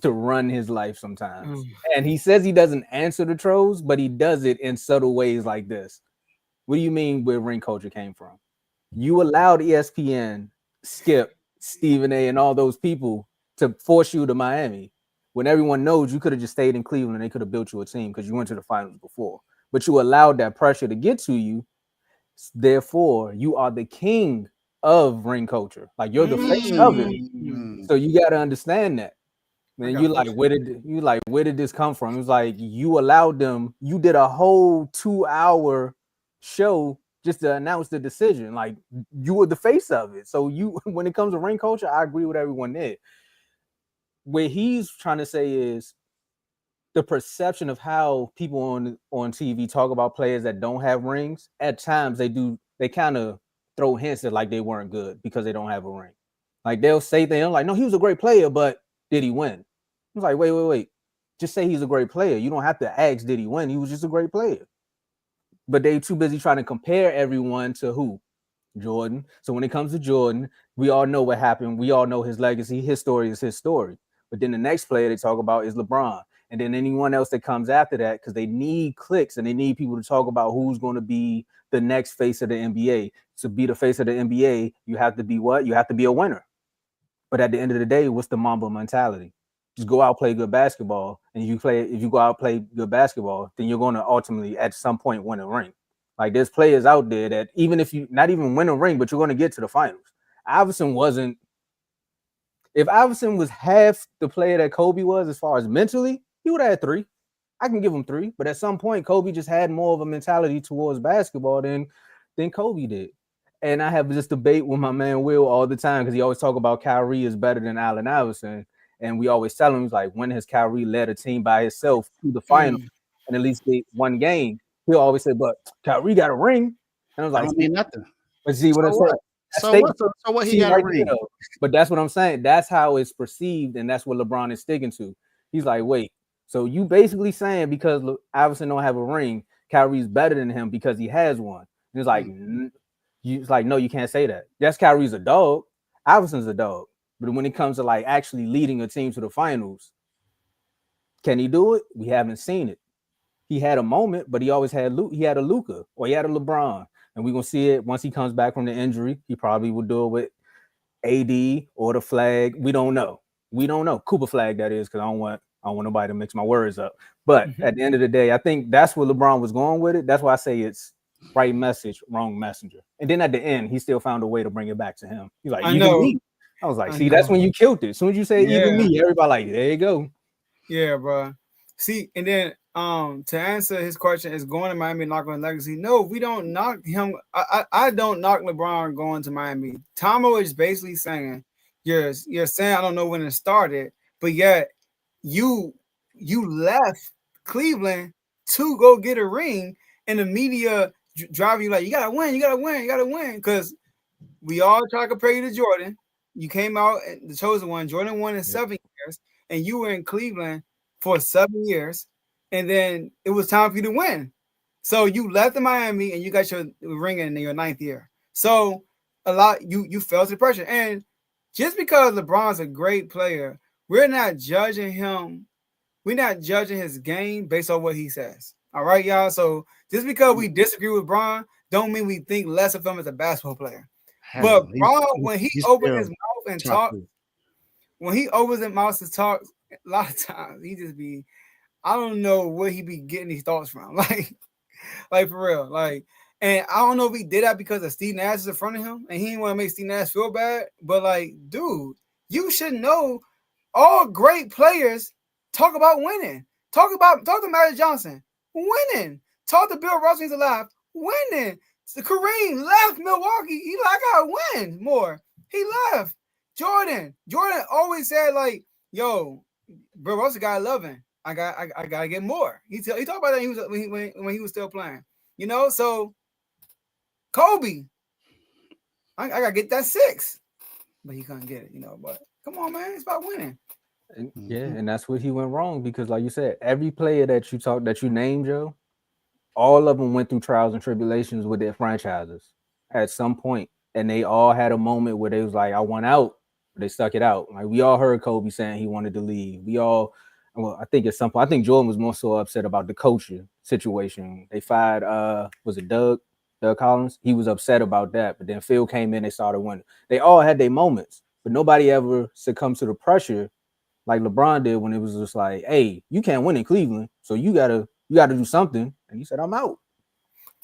to run his life sometimes, and he says he doesn't answer the trolls, but he does it in subtle ways like this. What do you mean where ring culture came from? You allowed ESPN, Skip, Stephen A, and all those people to force you to Miami when everyone knows you could have just stayed in Cleveland and they could have built you a team because you went to the finals before. But you allowed that pressure to get to you. Therefore, you are the king of ring culture. Like you're the face of it. So you got to understand that. Man, where did this come from? It was like you allowed them. You did a whole 2-hour show just to announce the decision. Like you were the face of it. So when it comes to ring culture, I agree with everyone there. What he's trying to say is the perception of how people on TV talk about players that don't have rings. At times they kind of throw hints that like they weren't good because they don't have a ring. Like they'll say things like, no, he was a great player, but did he win? was like, wait. Just say he's a great player. You don't have to ask, did he win? He was just a great player. But they too busy trying to compare everyone to who? Jordan. So when it comes to Jordan, we all know what happened. We all know his legacy. His story is his story. But then the next player they talk about is LeBron. And then anyone else that comes after that, because they need clicks and they need people to talk about who's going to be the next face of the NBA. To be the face of the NBA, you have to be what? You have to be a winner. But at the end of the day, what's the Mamba mentality? Just go out, play good basketball. And if you go out, play good basketball, then you're going to ultimately at some point win a ring. Like there's players out there that even if you not even win a ring, but you're going to get to the finals. Iverson wasn't. If Iverson was half the player that Kobe was as far as mentally, he would have had 3. I can give him 3. But at some point, Kobe just had more of a mentality towards basketball than Kobe did. And I have this debate with my man Will all the time because he always talk about Kyrie is better than Allen Iverson. And we always tell him, like, when has Kyrie led a team by himself to the final and at least get one game? He'll always say, but Kyrie got a ring. And I was like, I don't mean nothing. But see what I'm saying? So what he got a ring? But that's what I'm saying. That's how it's perceived, and that's what LeBron is sticking to. He's like, wait, so you basically saying because Iverson don't have a ring, Kyrie's better than him because he has one. And it's like, it's like, no, you can't say that. Yes, Kyrie's a dog. Iverson's a dog. But when it comes to like actually leading a team to the finals, can he do it? We haven't seen it. He had a moment, but he always had he had a Luka or he had a LeBron. And we're going to see it once he comes back from the injury. He probably will do it with AD or the flag. We don't know. Cooper flag, that is, because I don't want nobody to mix my words up. But at the end of the day, I think that's where LeBron was going with it. That's why I say it's right message, wrong messenger. And then at the end, he still found a way to bring it back to him. He's like, even me. I was like, see, that's when you killed it. As soon as you say even me, everybody like, there you go. Yeah, bro. See, and then to answer his question, is going to Miami knock on legacy? No, we don't knock him. I don't knock LeBron going to Miami. Tomo is basically saying, you're saying I don't know when it started, but yet you left Cleveland to go get a ring, and the media drive you like you gotta win, because we all try to compare you to Jordan. You came out the chosen one. Jordan won in 7 years, and you were in Cleveland for 7 years, and then it was time for you to win. So you left in Miami, and you got your ring in your 9th year. So you fell to the pressure. And just because LeBron's a great player, we're not judging him. We're not judging his game based on what he says. All right, y'all. So just because we disagree with LeBron, don't mean we think less of him as a basketball player. But LeBron, when he opens his mouth and talks, when he opens his mouth to talk, a lot of times he just be, I don't know where he be getting these thoughts from. Like for real. Like, and I don't know if he did that because of Steve Nash is in front of him and he didn't want to make Steve Nash feel bad. But like, dude, you should know all great players talk about winning. Talk to Magic Johnson, winning. Talk to Bill Russell, he's alive, winning. Kareem left Milwaukee. He like, I gotta win more. He left. Jordan always said like, yo, Bill Russell got 11. I gotta get more. He talked about that when he was still playing. You know, so Kobe, I gotta get that 6, but he couldn't get it. You know, but come on, man, it's about winning. Yeah, and that's where he went wrong because, like you said, every player that you named, Joe, all of them went through trials and tribulations with their franchises at some point, and they all had a moment where they was like, "I want out." But they stuck it out. Like we all heard Kobe saying he wanted to leave. I think at some point, I think Jordan was more so upset about the coaching situation. They fired, was it Doug Collins? He was upset about that. But then Phil came in, they started winning. They all had their moments, but nobody ever succumbed to the pressure like LeBron did when it was just like, hey, you can't win in Cleveland, so you gotta do something. And he said, I'm out.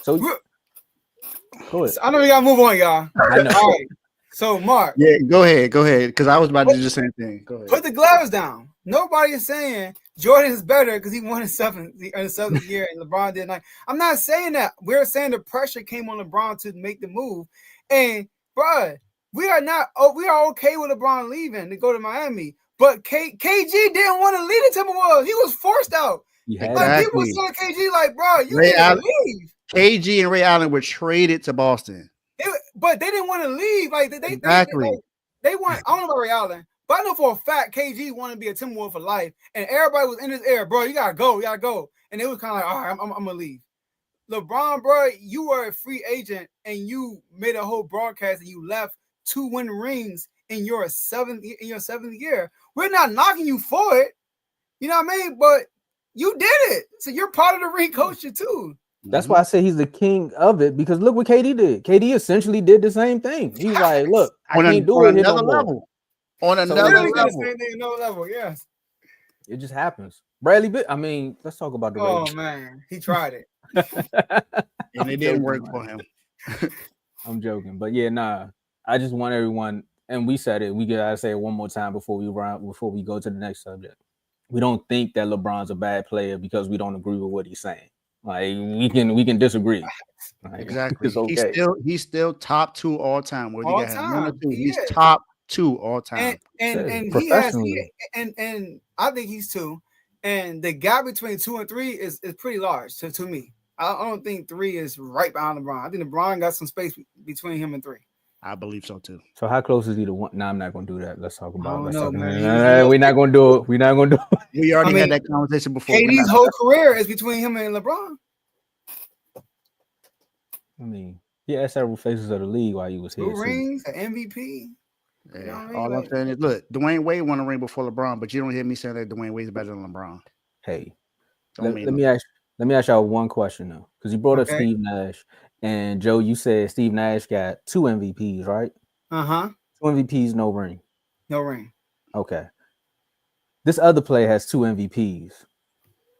So go ahead. I know we gotta move on, y'all. I know. All right. So Mark. Yeah, go ahead. Because I was about to do the same thing. Go ahead. Put the gloves down. Nobody is saying Jordan is better because he won in the 7th year and LeBron did not. I'm not saying that. We're saying the pressure came on LeBron to make the move. And bro, we are okay with LeBron leaving to go to Miami. But KG didn't want to leave the Timberwolves. He was forced out. Like people were telling KG, like, bro, you can't leave. KG and Ray Allen were traded to Boston. But they didn't want to leave. Like they want. I don't know about Ray Allen, But I know for a fact KG wanted to be a Timberwolf for life, and everybody was in his ear, bro. You gotta go, And it was kind of like, all right, I'm gonna leave. LeBron, bro, you were a free agent, and you made a whole broadcast, and you left 2 win rings in your seventh year. We're not knocking you for it, you know what I mean? But you did it, so you're part of the ring culture too. That's why I say he's the king of it, because look what KD did. KD essentially did the same thing. He was like, look, I can't do it here no more. On another Literally level. did the same thing, another level, yes. It just happens. Bradley, I mean, let's talk about the Oh Ravens. man, he tried it. And it didn't work for him. I'm joking. But yeah, nah. I just want everyone, and we said it, we gotta say it one more time before we go to the next subject. We don't think that LeBron's a bad player because we don't agree with what he's saying. Like we can disagree. Like, Exactly. It's okay. He's still top 2 all time. Whether All you got him 1 or time. 2, He he's is. top 2 all time. And he has and I think he's 2. And the gap between 2 and 3 is pretty large to me. I don't think 3 is right behind LeBron. I think LeBron got some space between him and 3. I believe so too. So how close is he to 1? No, I'm not gonna do that. Let's talk about it. Man. We're not gonna do it. We're not gonna do it. We already had that conversation before. KD's whole career is between him and LeBron. I mean, he had several faces of the league while he was here. 2 rings, an MVP. Yeah. You know what I mean? All I'm saying is, look, Dwayne Wade won a ring before LeBron, but you don't hear me saying that Dwayne Wade's better than LeBron. Hey, let me ask y'all one question though, because you brought up Steve Nash, and Joe, you said Steve Nash got 2 MVPs, right? 2 MVPs, no ring. No ring. Okay. This other player has 2 MVPs,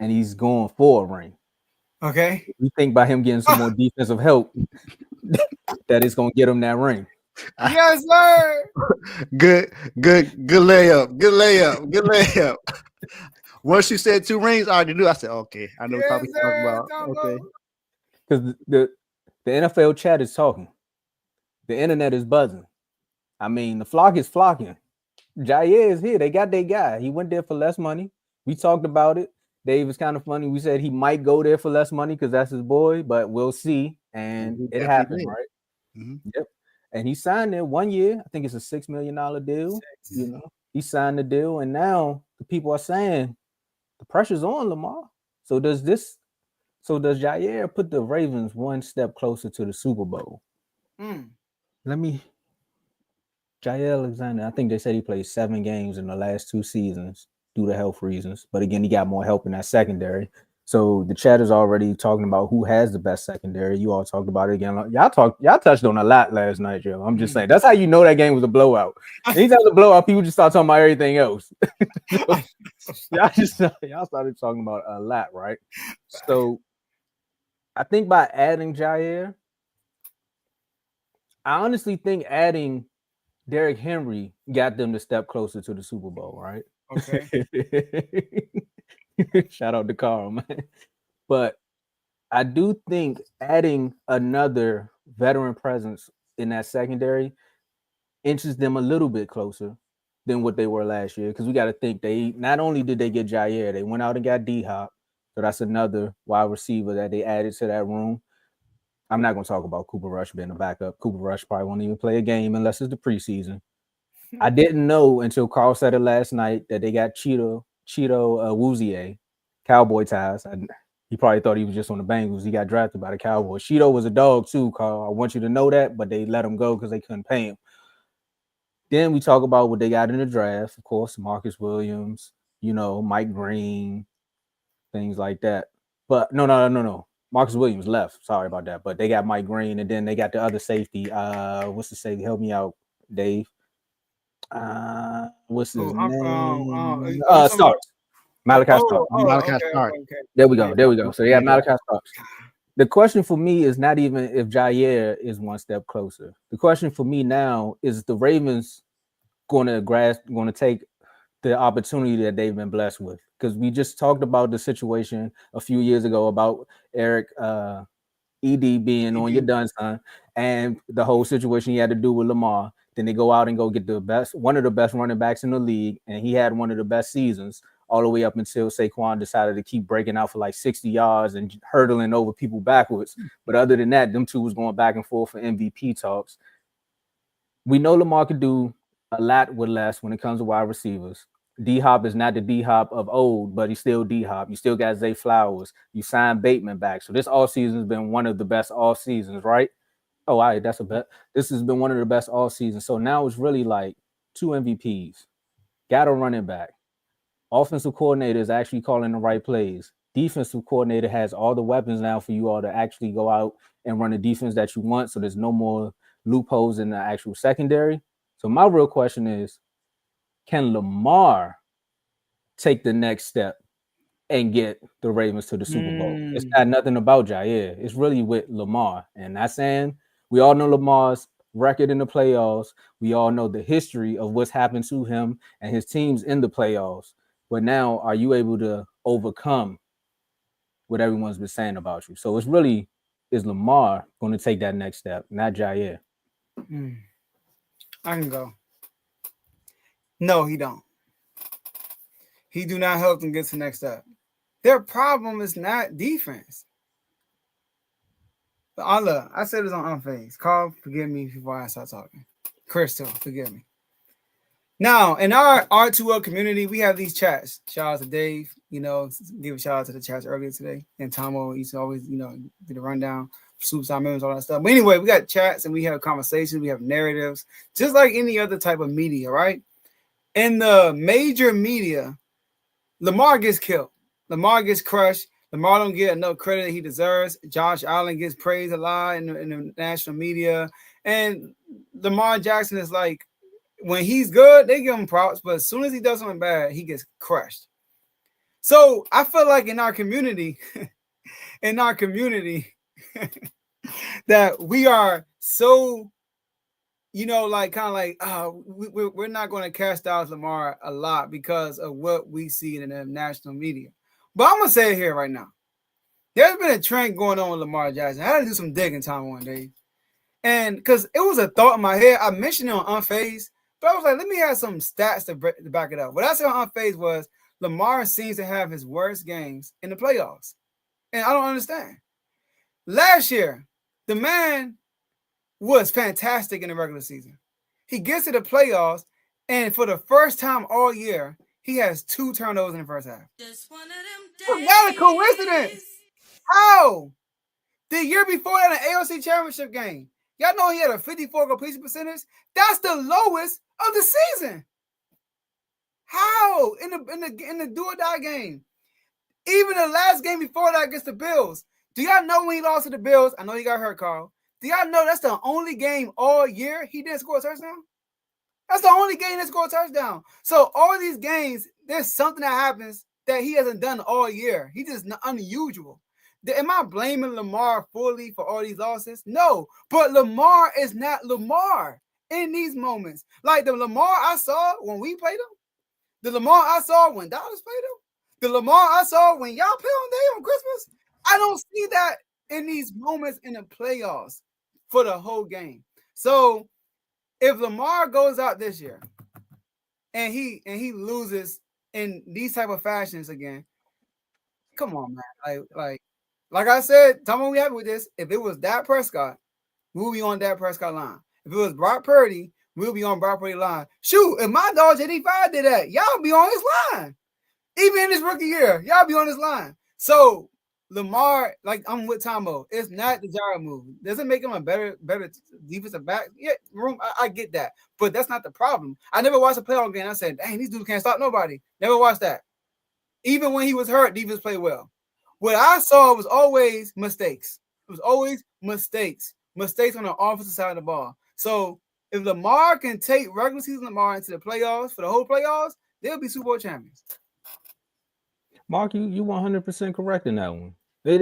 and he's going for a ring. Okay. We think by him getting some more defensive help, that it's gonna get him that ring. Yes, sir. Good layup. Once you said 2 rings, I already knew. I said, okay, I know what you're talking about. Okay. Because the NFL chat is talking. The internet is buzzing. I mean, the flock is flocking. Jair is here. They got their guy. He went there for less money. We talked about it. Dave is kind of funny. We said he might go there for less money because that's his boy, but we'll see. And it happened, right? Mm-hmm. Yep. And he signed there 1 year. I think it's a $6 million deal. You know, he signed the deal, and now the people are saying the pressure's on Lamar. So does Jair put the Ravens one step closer to the Super Bowl? Jair Alexander, I think they said he played 7 games in the last 2 seasons due to health reasons. But again, he got more help in that secondary. So the chat is already talking about who has the best secondary. You all talked about it again. Y'all touched on a lot last night, Joe. I'm just saying that's how you know that game was a blowout. Anytime it's a blowout, people just start talking about everything else. y'all started talking about a lot, right? So I think by adding Jair, I honestly think adding Derrick Henry got them to step closer to the Super Bowl, right? Okay. Shout out to Carl, man. But I do think adding another veteran presence in that secondary inches them a little bit closer than what they were last year. Because we got to think they not only did they get Jair, they went out and got D-Hop. So that's another wide receiver that they added to that room. I'm not going to talk about Cooper Rush being a backup. Cooper Rush probably won't even play a game unless it's the preseason. I didn't know until Carl said it last night that they got Cheeto Wuzier, Cowboy ties. He probably thought he was just on the Bengals. He got drafted by the Cowboys. Cheeto was a dog too, Carl. I want you to know that, but they let him go because they couldn't pay him. Then we talk about what they got in the draft. Of course, Marcus Williams, Mike Green, things like that. But no. Marcus Williams left. Sorry about that. But they got Mike Green, and then they got the other safety. What's the safety? Help me out, Dave. What's his name? Starks. Malachi Starks. Malachi Starks. Okay. There we go. So they got Malachi Starks. The question for me is not even if Jair is one step closer. The question for me now is the Ravens going to take the opportunity that they've been blessed with, because we just talked about the situation a few years ago about Eric ED being on your done son, and the whole situation he had to do with Lamar. Then they go out and go get one of the best running backs in the league, and he had one of the best seasons all the way up until Saquon decided to keep breaking out for like 60 yards and hurdling over people backwards. But other than that, them two was going back and forth for MVP talks. We know Lamar could do a lot with less when it comes to wide receivers. D Hop is not the D Hop of old, but he's still D Hop. You still got Zay Flowers. You signed Bateman back. So this all season has been one of the best all seasons, right? Oh, all right, that's a bet. This has been one of the best all season. So now it's really like 2 MVPs. Got a running back. Offensive coordinator is actually calling the right plays. Defensive coordinator has all the weapons now for you all to actually go out and run the defense that you want. So there's no more loopholes in the actual secondary. So my real question is, can Lamar take the next step and get the Ravens to the Super Bowl? It's not nothing about Jair. It's really with Lamar. And that's saying we all know Lamar's record in the playoffs. We all know the history of what's happened to him and his teams in the playoffs. But now, are you able to overcome what everyone's been saying about you? So it's really, is Lamar going to take that next step, not Jair? I can go. No, he don't. He do not help them get to the next step. Their problem is not defense. But I said this on Unfazed. Carl, forgive me before I start talking. Crystal, forgive me. Now, in our R2L community, we have these chats. Shout out to Dave, give a shout out to the chats earlier today. And Tomo used to always, do the rundown, superstar members, all that stuff. But anyway, we got chats and we have conversations, we have narratives, just like any other type of media, right? In the major media, Lamar gets killed. Lamar gets crushed. Lamar don't get enough credit he deserves. Josh Allen gets praised a lot in the national media. And Lamar Jackson is like, when he's good, they give him props, but as soon as he does something bad, he gets crushed. So I feel like in our community, that we are so, we're not going to cast out Lamar a lot because of what we see in the national media. But I'm going to say it here right now. There's been a trend going on with Lamar Jackson. I had to do some digging time one day. And because it was a thought in my head, I mentioned it on Unfazed. But I was like, let me have some stats to back it up. What I said on Unfazed was Lamar seems to have his worst games in the playoffs. And I don't understand. Last year, the man was fantastic in the regular season. He gets to the playoffs, and for the first time all year, he has 2 turnovers in the first half. Just one of them days. Not a coincidence. How? The year before that, an AFC Championship game, y'all know he had a 54 completion percentage. That's the lowest of the season. How in the do or die game? Even the last game before that against the Bills. Do y'all know when he lost to the Bills? I know he got hurt, Carl. Do y'all know that's the only game all year he didn't score a touchdown? That's the only game that scored a touchdown. So all these games, there's something that happens that he hasn't done all year. He just unusual. Am I blaming Lamar fully for all these losses? No, but Lamar is not Lamar in these moments. Like the Lamar I saw when we played him, the Lamar I saw when Dallas played him, the Lamar I saw when y'all played on day on Christmas. I don't see that in these moments in the playoffs for the whole game. So if Lamar goes out this year and he loses in these type of fashions again, come on, man. Like I said, Tomo, we happy with this. If it was Dak Prescott, we'll be on Dak Prescott line. If it was Brock Purdy, we'll be on Brock Purdy line. Shoot, if my dog JD5 did that, y'all be on his line. Even in his rookie year, y'all be on his line. So Lamar, like I'm with Tomo, it's not the Jair move. Doesn't make him a better defensive back. Yeah, I get that, but that's not the problem. I never watched a playoff game. I said, dang, these dudes can't stop nobody. Never watched that. Even when he was hurt, defense played well. What I saw was always mistakes. It was always mistakes on the offensive side of the ball. So if Lamar can take regular season Lamar into the playoffs for the whole playoffs, they'll be Super Bowl champions. Mark, you 100% correct in that one. I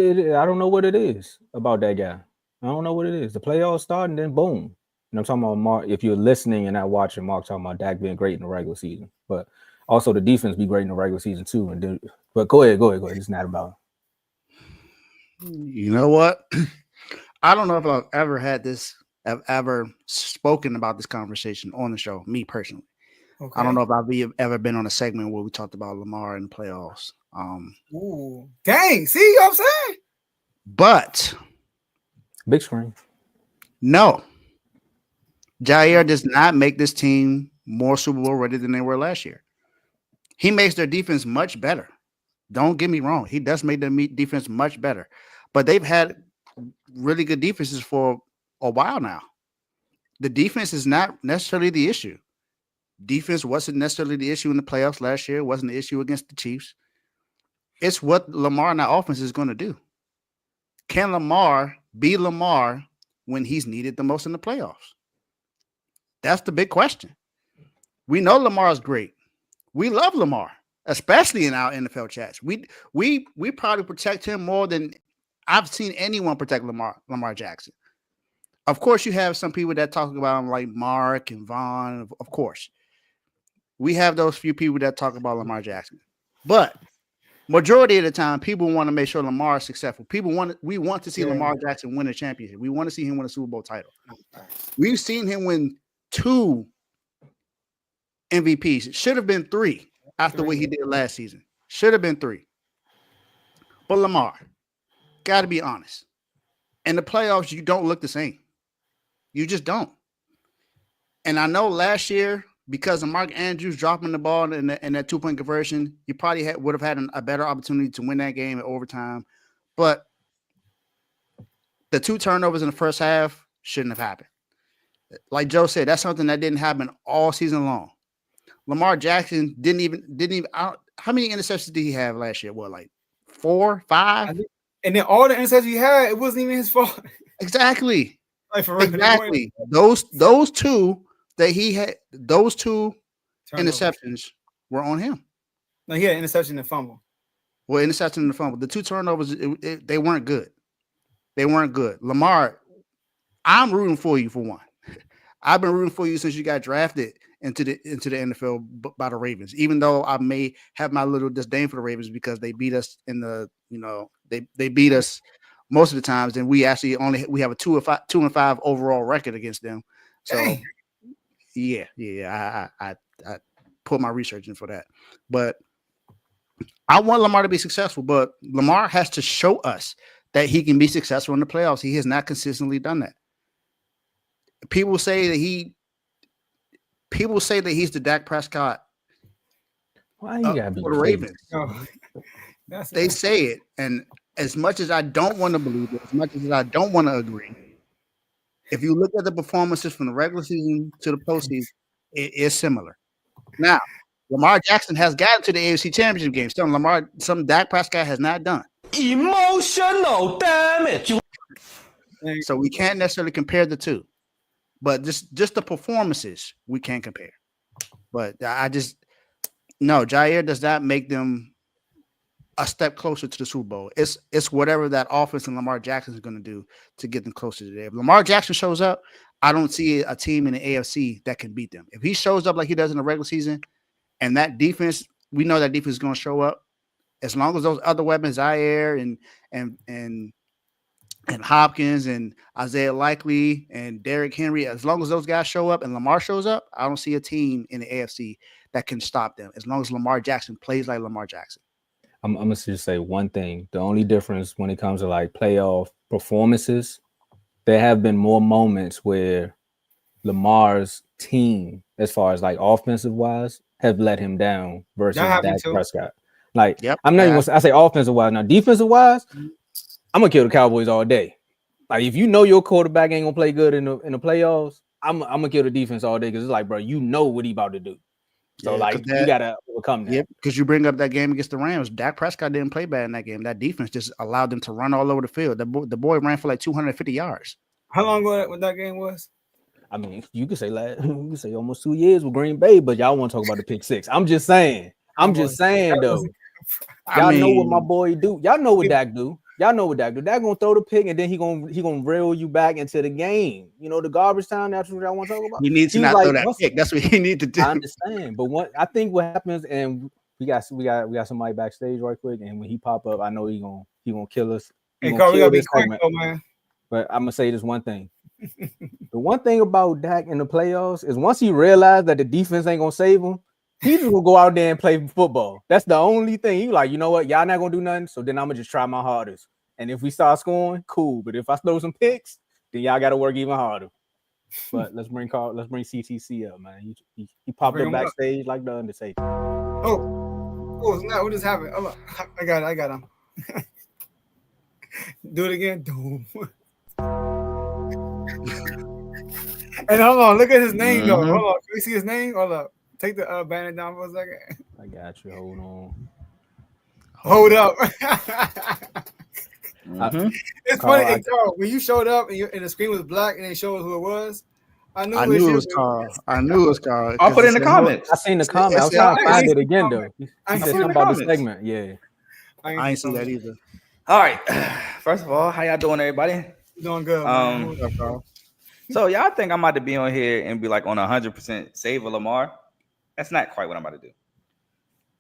don't know what it is about that guy. I don't know what it is. The playoffs start and then boom. And I'm talking about Mark. If you're listening and not watching, Mark talking about Dak being great in the regular season, but also the defense be great in the regular season too. But go ahead. It's not about. You know what? I don't know if I've ever spoken about this conversation on the show, me personally. Okay. I don't know if I've ever been on a segment where we talked about Lamar in the playoffs. Ooh, dang. See, you know what I'm saying? But big screen. No. Jair does not make this team more Super Bowl ready than they were last year. He makes their defense much better. Don't get me wrong. He does make their defense much better. But they've had really good defenses for a while now. The defense is not necessarily the issue. Defense wasn't necessarily the issue in the playoffs last year. It wasn't the issue against the Chiefs. It's what Lamar and that offense is going to do. Can Lamar be Lamar when he's needed the most in the playoffs? That's the big question. We know Lamar's great. We love Lamar, especially in our NFL chats. We probably protect him more than I've seen anyone protect Lamar Jackson. Of course, you have some people that talk about him like Mark and Vaughn. Of course, we have those few people that talk about Lamar Jackson. But majority of the time, people want to make sure Lamar is successful. We want to see Lamar Jackson win a championship. We want to see him win a Super Bowl title. We've seen him win 2 MVPs. It should have been 3 after what he did last season. Should have been 3. But Lamar, got to be honest. In the playoffs, you don't look the same. You just don't. And I know last year, because of Mark Andrews dropping the ball in that 2-point conversion, you probably would have had a better opportunity to win that game in overtime. But the 2 turnovers in the first half shouldn't have happened. Like Joe said, that's something that didn't happen all season long. Lamar Jackson didn't even. How many interceptions did he have last year? What, like 4, 5? And then all the interceptions he had, it wasn't even his fault. Exactly. Like for exactly. Those 2 that he had, those 2 interceptions were on him. No, he had an interception and fumble. Well, interception and the fumble. The 2 turnovers, they weren't good. They weren't good. Lamar, I'm rooting for you for one. I've been rooting for you since you got drafted into the NFL by the Ravens. Even though I may have my little disdain for the Ravens because they beat us in the, they beat us most of the times, and we actually we have a 2-5 overall record against them. So I put my research in for that. But I want Lamar to be successful, but Lamar has to show us that he can be successful in the playoffs. He has not consistently done that. People say that he's the Dak Prescott. Why you gotta be for the Ravens? They say it, and as much as I don't want to believe it, as much as I don't want to agree, if you look at the performances from the regular season to the postseason, it is similar. Now, Lamar Jackson has gotten to the AFC Championship game. Some Dak Prescott has not done. Emotional damage. So we can't necessarily compare the 2, but just the performances we can't compare. But Jair does not make them a step closer to the Super Bowl. It's whatever that offense and Lamar Jackson is going to do to get them closer to there. If Lamar Jackson shows up, I don't see a team in the AFC that can beat them. If he shows up like he does in the regular season, and that defense, we know that defense is going to show up. As long as those other weapons, Zaire and Hopkins and Isaiah Likely and Derrick Henry, as long as those guys show up and Lamar shows up, I don't see a team in the AFC that can stop them. As long as Lamar Jackson plays like Lamar Jackson. I'm gonna just say one thing. The only difference when it comes to like playoff performances, there have been more moments where Lamar's team, as far as like offensive wise, have let him down versus Dak Prescott. Like, I'm not even gonna say, I say offensive wise. Now, defensive wise, I'm gonna kill the Cowboys all day. Like, if you know your quarterback ain't gonna play good in the playoffs, I'm gonna kill the defense all day because it's like, bro, you know what he about to do. So you gotta overcome that. Yeah, because you bring up that game against the Rams. Dak Prescott didn't play bad in that game. That defense just allowed them to run all over the field. The boy ran for like 250 yards. How long ago that game was? I mean, you could say almost 2 years with Green Bay, but y'all want to talk about the pick 6. I'm just saying though. Y'all know what my boy do. Y'all know what Dak do. Dak gonna throw the pick and then he gonna reel you back into the game. You know, the garbage time. That's what I want to talk about. He needs to not throw that pick. That's what he needs to do. I understand, but I think what happens, and we got somebody backstage right quick, and when he pop up, I know he gonna kill us. Hey, Carl, we gotta be quick though, man. But I'm gonna say this one thing. The one thing about Dak in the playoffs is once he realized that the defense ain't gonna save him, he's just gonna go out there and play football. That's the only thing. He like, you know what, y'all not gonna do nothing, so then I'm gonna just try my hardest. And if we start scoring, cool. But if I throw some picks, then y'all gotta work even harder. But let's bring CTC up, man. He popped Bring up him up. backstage like the Undertaker. Oh, snap. What just happened? Oh, look. I got him. Do it again. Doom. And hold on, look at his name though. Hold on, can we see his name? Hold up. Take the banner down for a second. I got you. Hold on. Hold up. Mm-hmm. It's funny, hey, Carl, when you showed up and the screen was black and it showed who it was. I knew it was Carl. I knew it was Carl. I'll put it in the comments. I seen the comment. I was trying to find it again though. He I said see something the about the comments. segment. Yeah. I ain't see that either. All right. First of all, how y'all doing, everybody? Doing good. Man. What's up, Carl? So y'all think I'm about to be on here and be like on 100% save a Lamar? That's not quite what I'm about to do.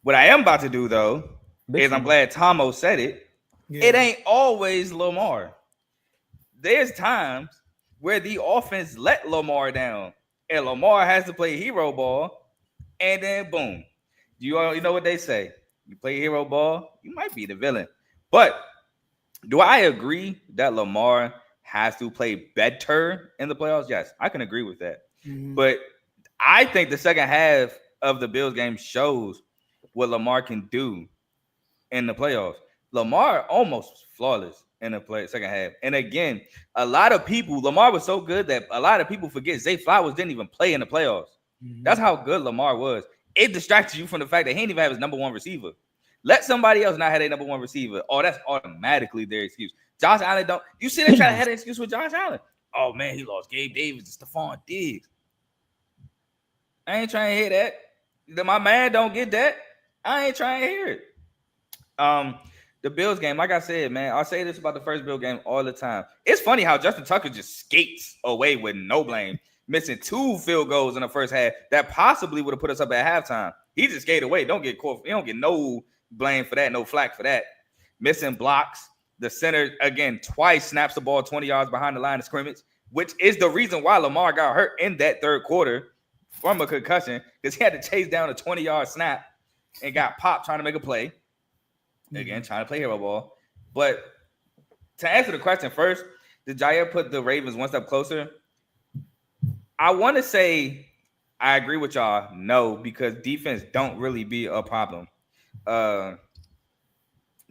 What I am about to do though is I'm glad Tomo said it. Yeah. It ain't always Lamar. There's times where the offense let Lamar down and Lamar has to play hero ball, and then boom. You already know what they say. You play hero ball, you might be the villain. But do I agree that Lamar has to play better in the playoffs? Yes, I can agree with that. Mm-hmm. But I think the second half of the Bills game shows what Lamar can do in the playoffs. Lamar almost was flawless in the second half. And again, a lot of people, Lamar was so good that a lot of people forget Zay Flowers didn't even play in the playoffs. Mm-hmm. That's how good Lamar was. It distracted you from the fact that he didn't even have his number one receiver. Let somebody else not have a number one receiver. Oh, that's automatically their excuse. Josh Allen don't. You see them trying to have an excuse with Josh Allen. Oh, man, he lost Gabe Davis to Stephon Diggs. I ain't trying to hear that. My man don't get that. I ain't trying to hear it. The Bills game, like I said, man, I say this about the first Bill game all the time. It's funny how Justin Tucker just skates away with no blame, missing 2 field goals in the first half that possibly would have put us up at halftime. He just skated away. Don't get caught. He don't get no blame for that, no flack for that. Missing blocks. The center, again, twice snaps the ball 20 yards behind the line of scrimmage, which is the reason why Lamar got hurt in that third quarter from a concussion, because he had to chase down a 20-yard snap and got popped trying to make a play. Again, trying to play hero ball. But to answer the question first, did Jair put the Ravens one step closer? I want to say I agree with y'all. No, because defense don't really be a problem.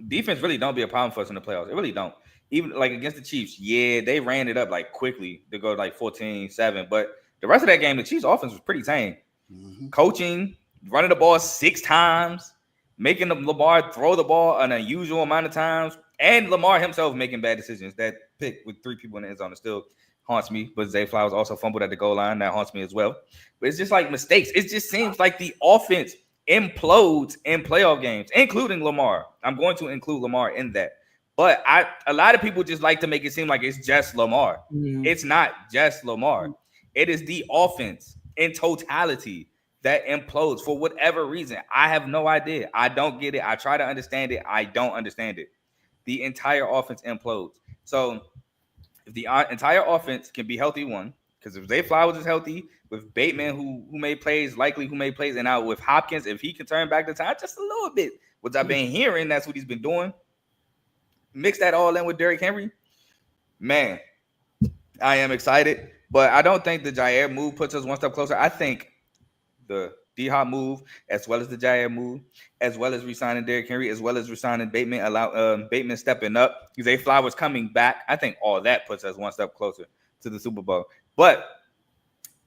Defense really don't be a problem for us in the playoffs. It really don't. Even like against the Chiefs, yeah, they ran it up like quickly to go like 14-7. But the rest of that game, the Chiefs' offense was pretty tame. Mm-hmm. Coaching, running the ball 6 times, making Lamar throw the ball an unusual amount of times, and Lamar himself making bad decisions. That pick with 3 people in the end zone still haunts me. But Zay Flowers also fumbled at the goal line. That haunts me as well. But it's just like mistakes. It just seems like the offense implodes in playoff games, including Lamar. I'm going to include Lamar in that. But a lot of people just like to make it seem like it's just Lamar. Mm-hmm. It's not just Lamar. It is the offense in totality that implodes for whatever reason. I have no idea. I don't get it. I try to understand it. I don't understand it. The entire offense implodes. So if the entire offense can be healthy, one, because if Zay Flowers is healthy, with Bateman who made plays, and now with Hopkins, if he can turn back the time just a little bit, which I've been hearing, that's what he's been doing. Mix that all in with Derrick Henry. Man, I am excited. But I don't think the Jair move puts us one step closer. I think the D-Hop move, as well as the Jair move, as well as re-signing Derrick Henry, as well as re-signing Bateman, Bateman stepping up, Zay Flowers coming back. I think all that puts us one step closer to the Super Bowl. But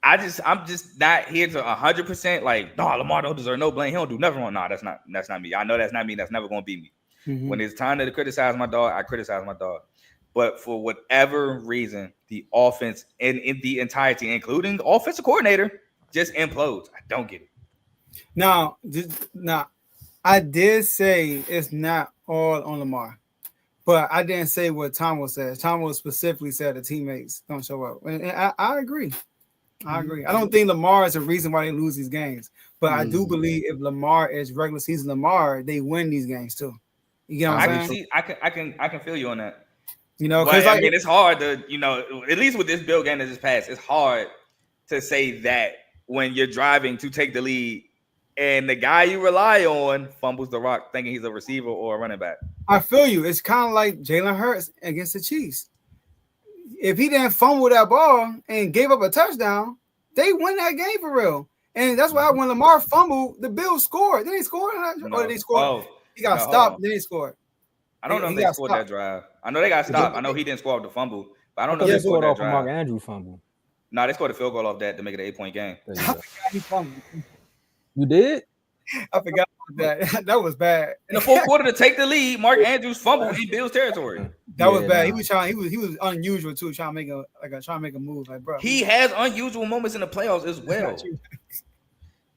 I'm just not here to 100% like, no, Lamar don't deserve no blame. He don't do nothing wrong. No, that's not me. I know that's not me. That's never going to be me. Mm-hmm. When it's time to criticize my dog, I criticize my dog. But for whatever reason, the offense in the entirety, including the offensive coordinator, just implodes. I don't get it. Now, I did say it's not all on Lamar, but I didn't say what Tomo said. Tomo specifically said the teammates don't show up. And I agree. I agree. I don't think Lamar is the reason why they lose these games, but I do believe if Lamar is regular season Lamar, they win these games too. You know what I'm saying? I can feel you on that. You know, because I mean, it's hard to, at least with this Bill game that just passed, it's hard to say that when you're driving to take the lead and the guy you rely on fumbles the rock thinking he's a receiver or a running back. I feel you. It's kind of like Jalen Hurts against the Chiefs. if he didn't fumble that ball and gave up a touchdown, they win that game for real. And that's why when Lamar fumbled, the Bills scored. Did they score? Or did they score? Oh, he got no, stopped. Then they scored. I don't know if He they got scored stopped. that drive. I know they got stopped. I know he didn't score off the fumble, but I don't know if They they scored scored that off a Mark drive. Andrews fumble. No, they scored a field goal off that to make it an 8-point game. There you go. He fumbled. You did? I forgot about that. That was bad. In the fourth quarter to take the lead, Mark Andrews fumbled in Bills territory. That was Yeah, bad. nah. He was unusual too, trying to make a move. Like, bro, He has unusual moments in the playoffs as well.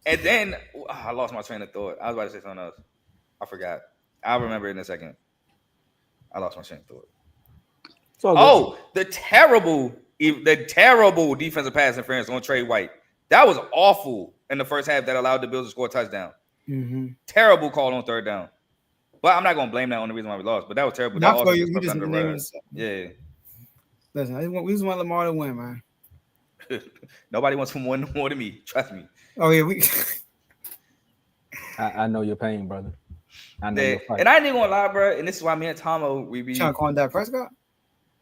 And then I lost my train of thought. I was about to say something else. I forgot. I'll remember it in a second. I lost my train of thought. Oh, the terrible defensive pass interference on Trey White. That was awful in the first half that allowed the Bills to score a touchdown. Mm-hmm. Terrible call on third down. But I'm not going to blame that on the reason why we lost. But that was terrible. That Not for you. Just yeah. Listen, we just want Lamar to win, man. Nobody wants him win more than me. Trust me. Oh yeah, we. I know your pain, brother. I know your fight. And I ain't even gonna lie, bro. And this is why me and Tomo we be trying to call Dak Prescott.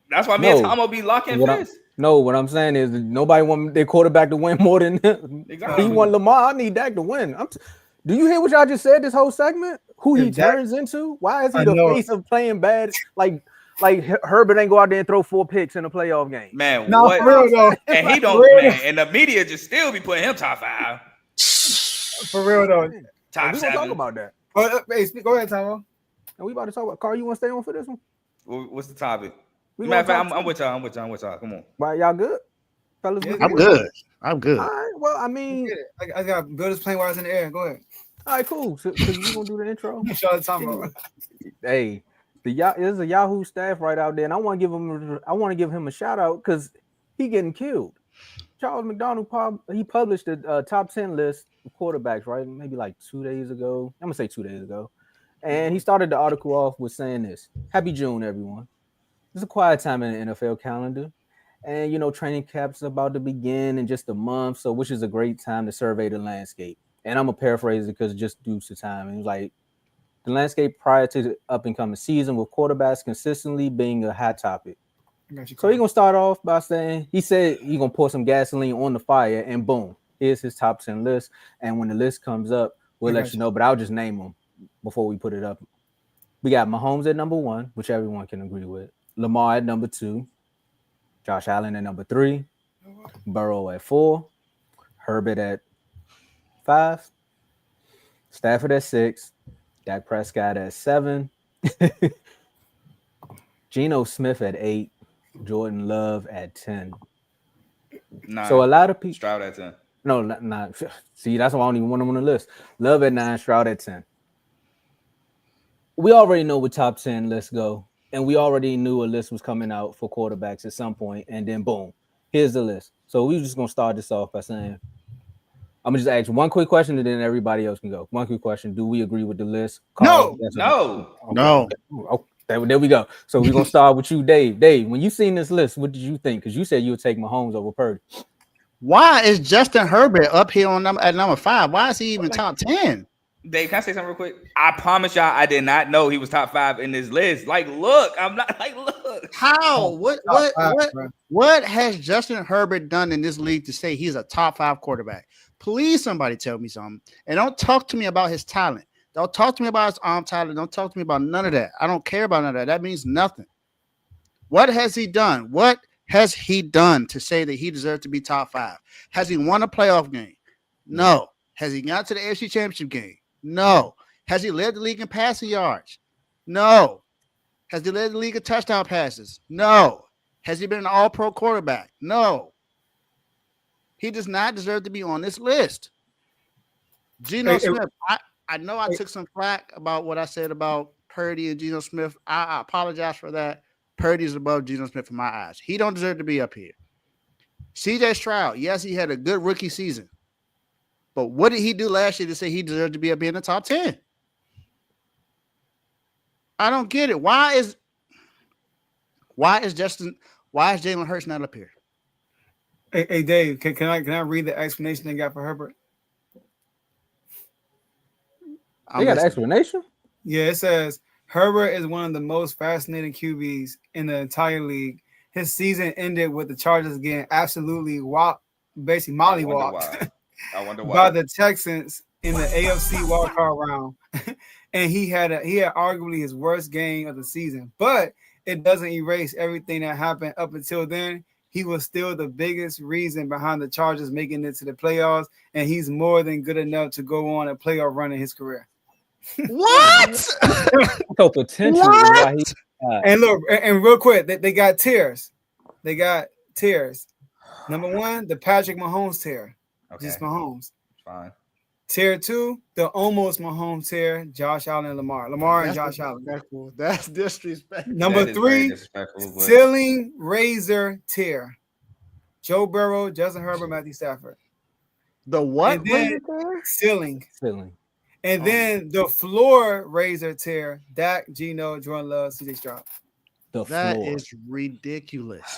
That's why me and Tomo be locking fists. No, what I'm saying is nobody want their quarterback to win more than him. Exactly. He want Lamar. I need Dak to win. Do you hear what y'all just said this whole segment? Who he turns into? Why is he the face of playing bad? Like Herbert ain't go out there and throw 4 picks in a playoff game. Man, no, what? For real, though. And he don't. Man, and the media just still be putting him top 5. For real though. Top 7. Talk about that. Hey, go ahead, Tomo. And we about to talk about. Carl, you want to stay on for this one? What's the topic? Matter of fact, I'm with y'all. Come on. Right, y'all good? Fellas, Yeah, I'm good. I'm good. All right. Well, I mean, I got build this plane while I was in the air. Go ahead. all right, cool. So you gonna do the intro? Shout out to Tomo. Hey, there's a Yahoo staff right out there, and I want to give him a shout out because he getting killed. Charles McDonald he published a top 10 list of quarterbacks, right? Maybe like 2 days ago. I'm gonna say 2 days ago, and he started the article off with saying this: "Happy June, everyone. It's a quiet time in the NFL calendar, and training camp's about to begin in just a month, so which is a great time to survey the landscape." And I'm gonna paraphrase it because just due to time, and it was like the landscape prior to the up and coming season with quarterbacks consistently being a hot topic. So he's gonna start off by saying he said he's gonna pour some gasoline on the fire, and boom, here's his top 10 list. And when the list comes up, we'll let you know. But I'll just name them before we put it up. We got Mahomes at number 1, which everyone can agree with. Lamar at number 2, Josh Allen at number 3, Burrow at 4, Herbert at 5, Stafford at 6, Dak Prescott at 7, Geno Smith at 8, Jordan Love at 10. 9. So a lot of people Stroud at 10. No, not see, that's why I don't even want him on the list. Love at 9, Stroud at 10. We already know where top 10 lists go. And we already knew a list was coming out for quarterbacks at some point, and then boom, here's the list. So we're just gonna start this off by saying, I'm gonna just ask one quick question, and then everybody else can go. One quick question: do we agree with the list? No. No. Oh, there we go. So we're gonna start with you, Dave. Dave, when you seen this list, what did you think? Because you said you would take Mahomes over Purdy. Why is Justin Herbert up here at number 5? Why is he even top 10? Dave, can I say something real quick? I promise y'all, I did not know he was top 5 in this list. Like, look, I'm not like, look. How? What has Justin Herbert done in this league to say he's a top 5 quarterback? Please, somebody tell me something. And don't talk to me about his talent. Don't talk to me about his arm talent. Don't talk to me about none of that. I don't care about none of that. That means nothing. What has he done? What has he done to say that he deserves to be top 5? Has he won a playoff game? No. Has he got to the AFC Championship game? No. Has he led the league in passing yards? No. Has he led the league in touchdown passes? No. Has he been an all-pro quarterback? No. He does not deserve to be on this list. Geno Smith, I know I took some flack about what I said about Purdy and Geno Smith. I apologize for that. Purdy is above Geno Smith in my eyes. He don't deserve to be up here. CJ Stroud, yes, he had a good rookie season. But what did he do last year to say he deserved to be up here in the top 10? I don't get it. Why is Jalen Hurts not up here? Hey Dave, can I read the explanation they got for Herbert? They got an explanation? Yeah, it says Herbert is one of the most fascinating QBs in the entire league. his season ended with the Chargers getting absolutely basically mollywopped I wonder why. by the Texans in the AFC wildcard round. And he had arguably his worst game of the season, but it doesn't erase everything that happened up until then. He was still the biggest reason behind the Chargers making it to the playoffs, and he's more than good enough to go on a playoff run in his career. What? So potential. What? And look, and real quick, they got tiers. They got tiers. Number one, the Patrick Mahomes tier. Okay. Just Mahomes. Fine. Tier two, the almost Mahomes tier, Josh Allen and Lamar. Lamar and That's Josh Allen. disrespectful. That's disrespectful. Number That is very three, disrespectful, but- ceiling razor tier. Joe Burrow, Justin Herbert, Matthew Stafford. The what? And then ceiling. And then the floor razor tier, Dak, Geno, Jordan Love, CJ Stroud. That is ridiculous.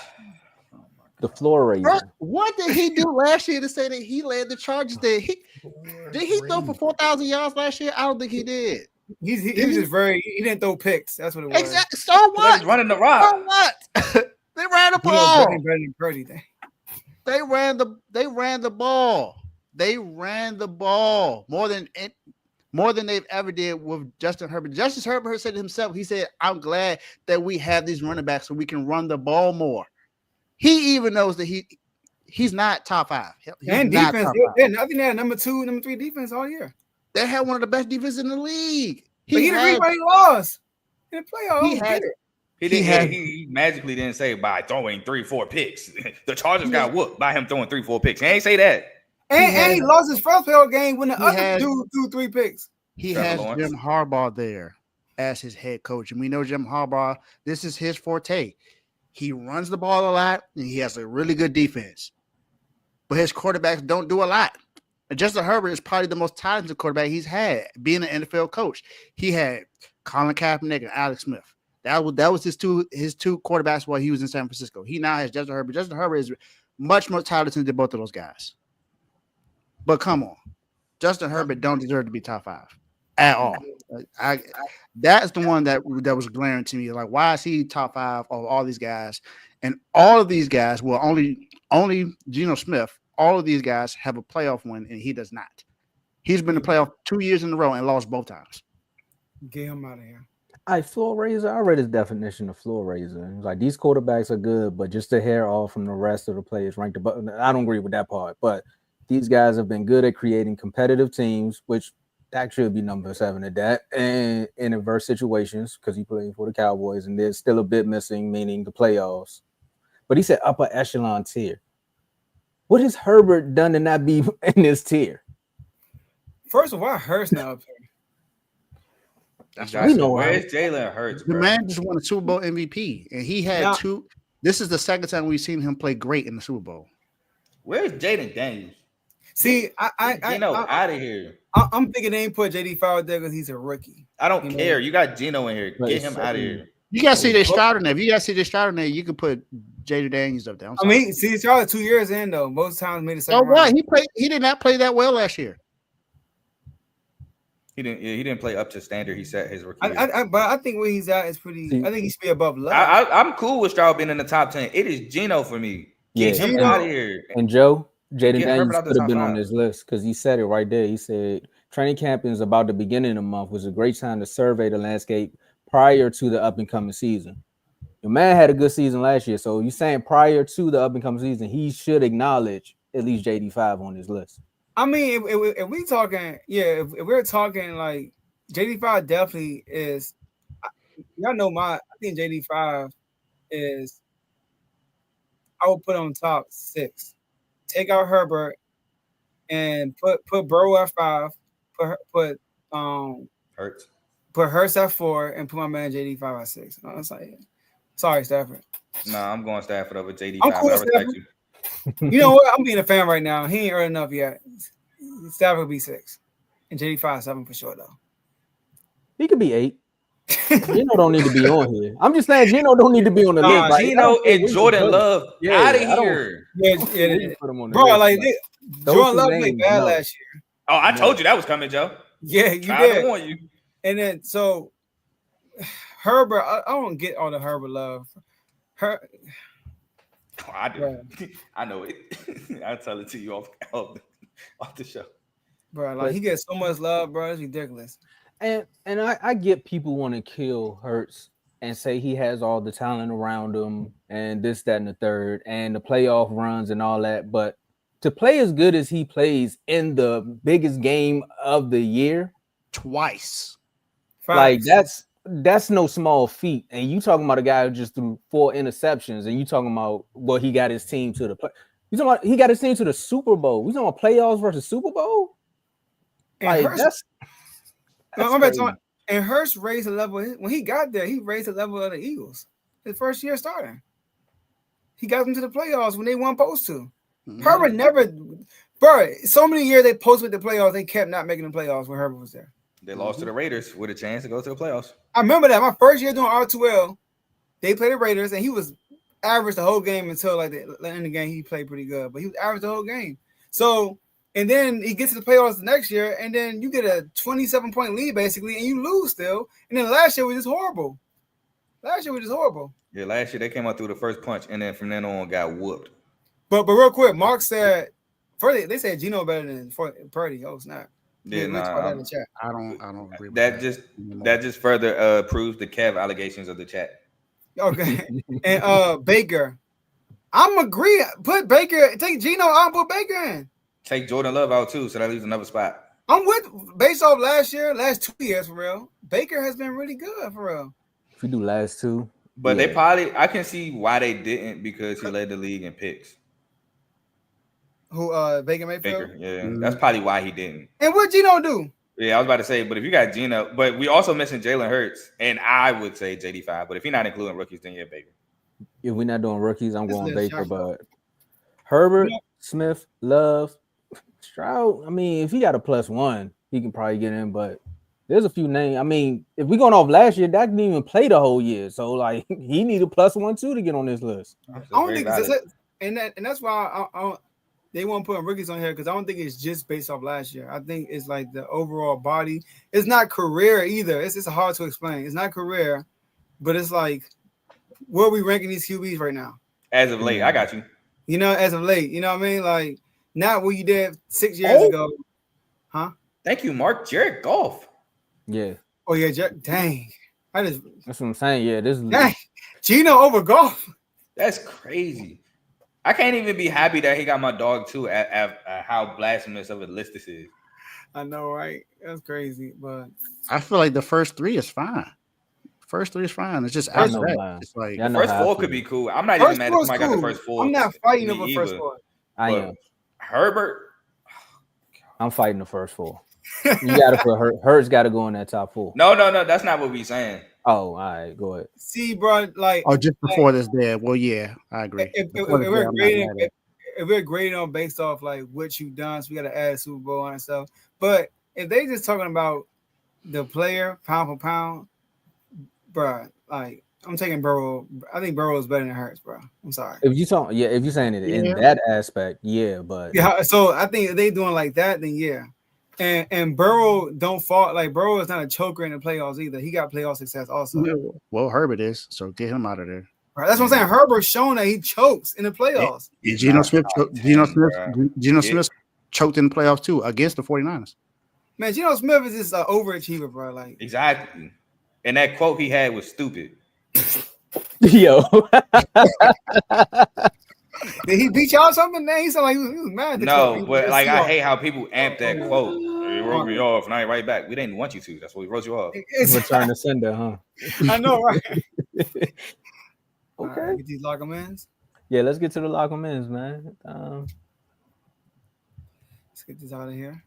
The floor raiser. What did he do last year to say that he led the Chargers? Did he throw for 4,000 yards last year? I don't think he did. He was just he didn't throw picks. That's what it was. Exactly. So what? He's running the rock. So what? They ran the You know, ball. better than Purdy. They ran the ball. They ran the ball more than they've ever did with Justin Herbert. Justin Herbert said himself, he said, "I'm glad that we have these running backs so we can run the ball more." He even knows that he's not top five. And defense, I think they had number 2, number 3 defense all year. They had one of the best defenses in the league. But he didn't everybody lost in the playoffs. He magically didn't say by throwing 3-4 picks. The Chargers got whooped by him throwing 3-4 picks. He ain't say that. And he lost his first playoff game when the other dude threw 3 picks. He has Jim Harbaugh there as his head coach. And we know Jim Harbaugh, this is his forte. He runs the ball a lot, and he has a really good defense. But his quarterbacks don't do a lot. And Justin Herbert is probably the most talented quarterback he's had, being an NFL coach. He had Colin Kaepernick and Alex Smith. That was his two quarterbacks while he was in San Francisco. He now has Justin Herbert. Justin Herbert is much more talented than both of those guys. But come on. Justin Herbert don't deserve to be top 5 at all. That's the one that was glaring to me. Like, why is he top 5 of all these guys? And all of these guys, well, only Geno Smith, all of these guys have a playoff win, and he does not. He's been in the playoff 2 years in a row and lost both times. Get him out of here. Floor raiser. I read his definition of floor raiser. It was like, these quarterbacks are good, but just a hair off from the rest of the players ranked above. I don't agree with that part, but these guys have been good at creating competitive teams, which Dak should be number 7 at that, and in adverse situations because he played for the Cowboys, and there's still a bit missing, meaning the playoffs. But he said upper echelon tier. What has Herbert done to not be in this tier? First of all, why Hurts not up here? That's right. We know where's Jalen Hurts. The man just won a Super Bowl MVP, and he had 2. This is the second time we've seen him play great in the Super Bowl. Where's Jaden Daniels? See, Geno out of here. I'm thinking they ain't put JD Fowler there because he's a rookie. I don't care. You got Geno in here. Get him out of here. You got CJ Stroud in there. If you got CJ Stroud in there, you can put Jaden Daniels up there. I mean, CJ Stroud 2 years in though. Most times made the second. So what? He did not play that well last year. He didn't play up to standard. He set his rookie. But I think where he's at is pretty. I think he should be above Love. I'm cool with Stroud being in the top 10. It is Geno for me. Get him out of here. And Jaden Daniels could have been on this list because he said it right there. He said training camp is about the beginning of the month, was a great time to survey the landscape prior to the up and coming season. Your man had a good season last year, so you're saying prior to the up and coming season, he should acknowledge at least JD5 on his list. I mean, if we talking, if we're talking like JD5 definitely is. Y'all know I think JD5 is. I would put on top 6. Take out Herbert and put Burrow at 5. Put Hurts. Put Hurts at 4 and put my man JD5 at 6. No, that's like, sorry, Stafford. Nah, I'm going Stafford over JD5. I'm cool, I respect Stafford. you. You know what? I'm being a fan right now. He ain't earned enough yet. Stafford will be 6. And JD5 7 for sure, though. He could be 8. Geno don't need to be on here. I'm just saying Geno don't need to be on the list. Like, Geno and Jordan Love out of here. Bro, like Jordan Love played bad last year. Oh, I told you that was coming, Joe. Yeah, you did. Want you. And then so Herbert, I don't get all the Herbert love. I do. Bro. I know it. I'll tell it to you off the show. Bro, like he gets so much love, bro. It's ridiculous. And I get people want to kill Hurts and say he has all the talent around him and this, that, and the third, and the playoff runs and all that. But to play as good as he plays in the biggest game of the year twice, like Facts. that's no small feat. And you talking about a guy who just threw 4 interceptions, and you talking about he got his team to the play. You talking about he got his team to the Super Bowl. We talking about playoffs versus Super Bowl. Like that's and Hurts raised the level when he got there. He raised the level of the Eagles. His first year starting, he got them to the playoffs when they weren't supposed to. Herbert never, bro. So many years they posted the playoffs, they kept not making the playoffs when Herbert was there. They lost to the Raiders with a chance to go to the playoffs. I remember that my first year doing R2L, they played the Raiders, and he was average the whole game until like the end of the game. He played pretty good, but he was average the whole game. So, and then he gets to the playoffs the next year, and then you get a 27-point lead basically, and you lose still. And then last year was just horrible. Yeah, last year they came out through the first punch, and then from then on got whooped. But real quick, Mark said, first they said Geno better than Purdy. Oh snap! Yeah, I don't agree with that. That just further proves the Kev allegations of the chat. Okay, and Baker, I'm agree. Put Baker, take Geno out, put Baker in. Take Jordan Love out too, so that leaves another spot. I'm with based off last 2 years for real. Baker has been really good for real. If you do last 2, but they probably I can see why they didn't because he led the league in picks. Who Baker Mayfield? Baker, yeah, that's probably why he didn't. And what Geno do? Yeah, I was about to say, but if you got Geno, but we also missing Jalen Hurts, and I would say JD5. But if you're not including rookies, then you're Baker. If we're not doing rookies, I'm going Baker. But Herbert, Smith, Love, Stroud. I mean, if he got a +1, he can probably get in. But there's a few names. I mean, if we going off last year, Dak didn't even play the whole year, so like he need a +1 too to get on this list. I don't think it's and that's why they won't put rookies on here because I don't think it's just based off last year. I think it's like the overall body. It's not career either. It's hard to explain. It's not career, but it's like where are we ranking these QBs right now? As of late, I got you. You know, as of late, you know what I mean? Like not what you did 6 years ago. Huh? Thank you, Mark. Jared Goff. Yeah. Oh yeah, dang. That's what I'm saying. Yeah, this is Geno over Goff. That's crazy. I can't even be happy that he got my dog too at how blasphemous of a list this is. I know, right? That's crazy, but I feel like the first 3 is fine. It's just after that. It's like the first 4 could be cool. I'm not even mad if somebody got the first 4. I'm not fighting over first 4. I am. Herbert. I'm fighting the first 4. You got to put Hurts got to go in that top 4. No, that's not what we saying. Oh, all right, go ahead. See, bro, like just before this there. Well, yeah, I agree. If we're grading on based off like what you've done, so we got to add Super Bowl and stuff. But if they just talking about the player pound for pound, bro, like I'm taking Burrow. I think Burrow is better than Hurts, bro. I'm sorry. If you're saying it in that aspect, but so I think if they doing like that, then yeah. And Burrow don't fall like Burrow is not a choker in the playoffs either. He got playoff success also. Well, Herbert is, so get him out of there. Right, that's what I'm saying. Herbert's shown that he chokes in the playoffs. Geno Smith choked in the playoffs too against the 49ers. Man, Geno Smith is just an overachiever, bro. Like exactly. And that quote he had was stupid. Yo. Did he beat y'all something? He sounded like he was mad. No, but like I hate how people amp that quote. He wrote me off, and I ain't right back. We didn't want you to. That's why we wrote you off. Return to sender, huh? I know, right? Okay. Get these lock 'em ins. Yeah, let's get to the lock 'em ins, man. Let's get this out of here.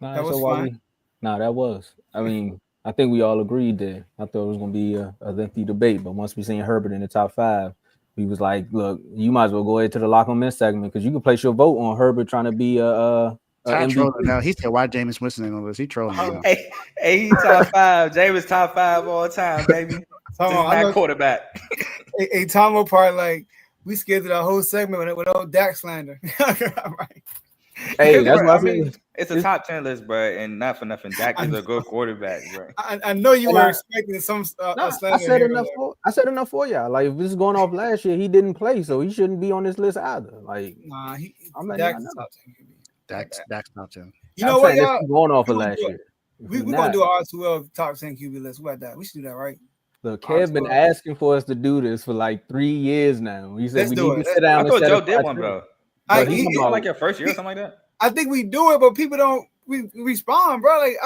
That was fun. That was. I mean, I think we all agreed there. I thought it was going to be a lengthy debate, but once we seen Herbert in the top 5, we was like, look, you might as well go ahead to the lock 'em in segment because you can place your vote on Herbert trying to be now. He said, "Why Jameis Winston in all this?" He trolling. Hey, he top 5. Jameis top 5 all time, baby. That quarterback. A Tomo part like we skipped the whole segment with old Dak slander. Right. Hey, that's what I mean, said. it's a top 10 list, bro, and not for nothing. Dak is a good quarterback, bro. I know you And were I- expecting some Nah, slander I said here or enough there. for y'all. Like, if this is going off last year, he didn't play, so he shouldn't be on this list either. Like, Nah, I'm letting Dak's y'all the know. top 10 QB. Dak's top 10. You I'm know what, saying this y'all? is going off We of gonna last do it. year. If We're we gonna not, do our R12 top 10 QB list. What about that? We should do that, right? look, Kev been R12. asking for us to do this for like 3 years now. He said Let's we do need it. to sit down I and thought set Joe a did top one, 10. bro. I, But he's he- talking He about like your first year or something like that. I think we do it, but people don't we respond, bro. Like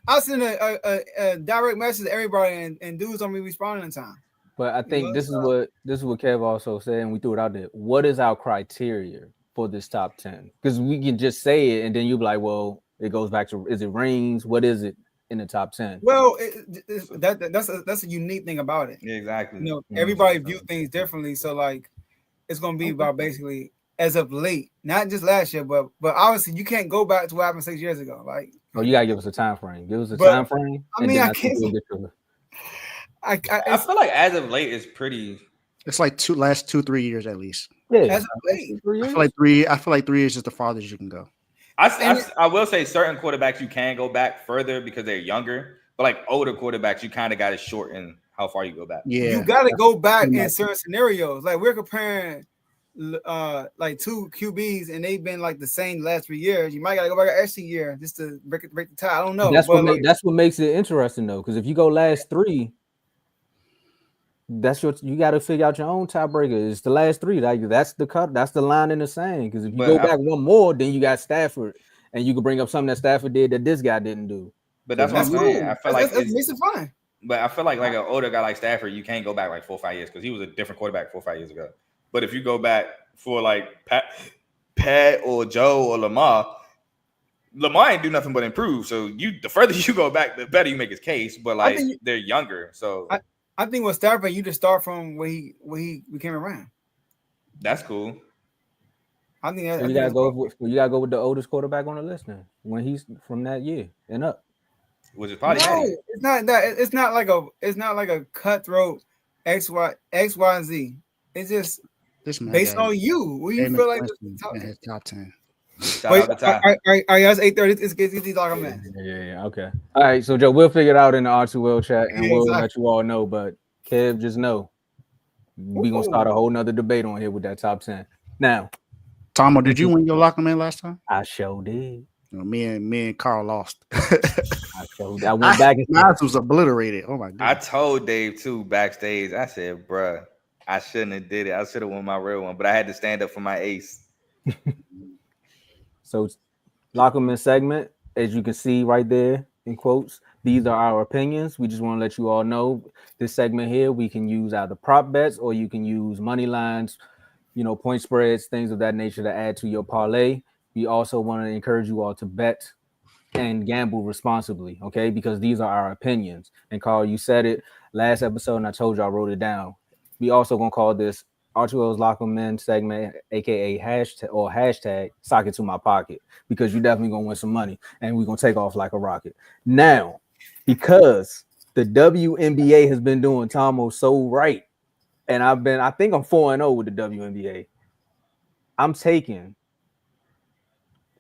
I send a direct message to everybody and dudes don't be responding in time. But I think know, this is what Kev also said, and we threw it out there. What is our criteria for this top 10? Because we can just say it, and then you'll be like, well, it goes back to, is it rings? What is it in the top 10? Well, that's a unique thing about it. Yeah, exactly. You know, everybody view things differently. So like, it's gonna be about basically as of late, not just last year, but obviously you can't go back to what happened 6 years ago. Like, Oh, you gotta give us a time frame. Give us a But, time frame. I mean, then I think can't- we'll get to it. I feel like as of late is pretty. It's like last 2-3 years at least. Yeah, as of late. 3 years. I feel like 3 years is the farthest you can go. I will say certain quarterbacks you can go back further because they're younger, but like older quarterbacks, you kind of got to shorten how far you go back. Yeah, You got to go back pretty in much. certain scenarios. Like we're comparing like two QBs and they've been like the same the last 3 years. You might got to go back an extra year just to break the tie. I don't know. That's but that's what makes it interesting though, because if you go last 3, that's you got to figure out your own tiebreaker. It's the last 3. Like that's the cut. That's the line in the sand. Because if you go back one more, then you got Stafford, and you can bring up something that Stafford did that this guy didn't do. But that's what I'm saying. I feel like it makes it fun. But I feel like an older guy like Stafford, you can't go back like 4 or 5 years because he was a different quarterback 4 or 5 years ago. But if you go back for like Pat or Joe or Lamar ain't do nothing but improve. So the further you go back, the better you make his case. But like they're younger, so I think with Stafford, you just start from where he became around. That's cool. I think that, So you gotta go with the oldest quarterback on the list then, when he's from that year and up. Which is probably no, it's not that. It's not like a cutthroat XYZ. It's just based on you. What do you feel like his top 10? Wait, are you guys 8:30? It's these like a man. Yeah. Okay. All right. So Joe, we'll figure it out in the R2L chat, and we'll let you all know. But Kev, just know we gonna start a whole nother debate on here with that top 10. Now, Tomo, did you win your locker man last time? I sure did. Me and Carl lost. I went back and mine was obliterated. Oh my god! I told Dave too backstage. I said, "Bruh, I shouldn't have did it. I should have won my real one, but I had to stand up for my ace." So, Lockerman segment, as you can see right there in quotes, these are our opinions. We just want to let you all know this segment here. We can use either prop bets or you can use money lines, point spreads, things of that nature to add to your parlay. We also want to encourage you all to bet and gamble responsibly, okay? Because these are our opinions. And Carl, you said it last episode, and I told you I wrote it down. We also gonna call this R2L's Locker Men segment, aka hashtag sock it to my pocket, because you're definitely gonna win some money, and we're gonna take off like a rocket. Now, because the WNBA has been doing Tomo so right, and I think I'm 4-0 with the WNBA. I'm taking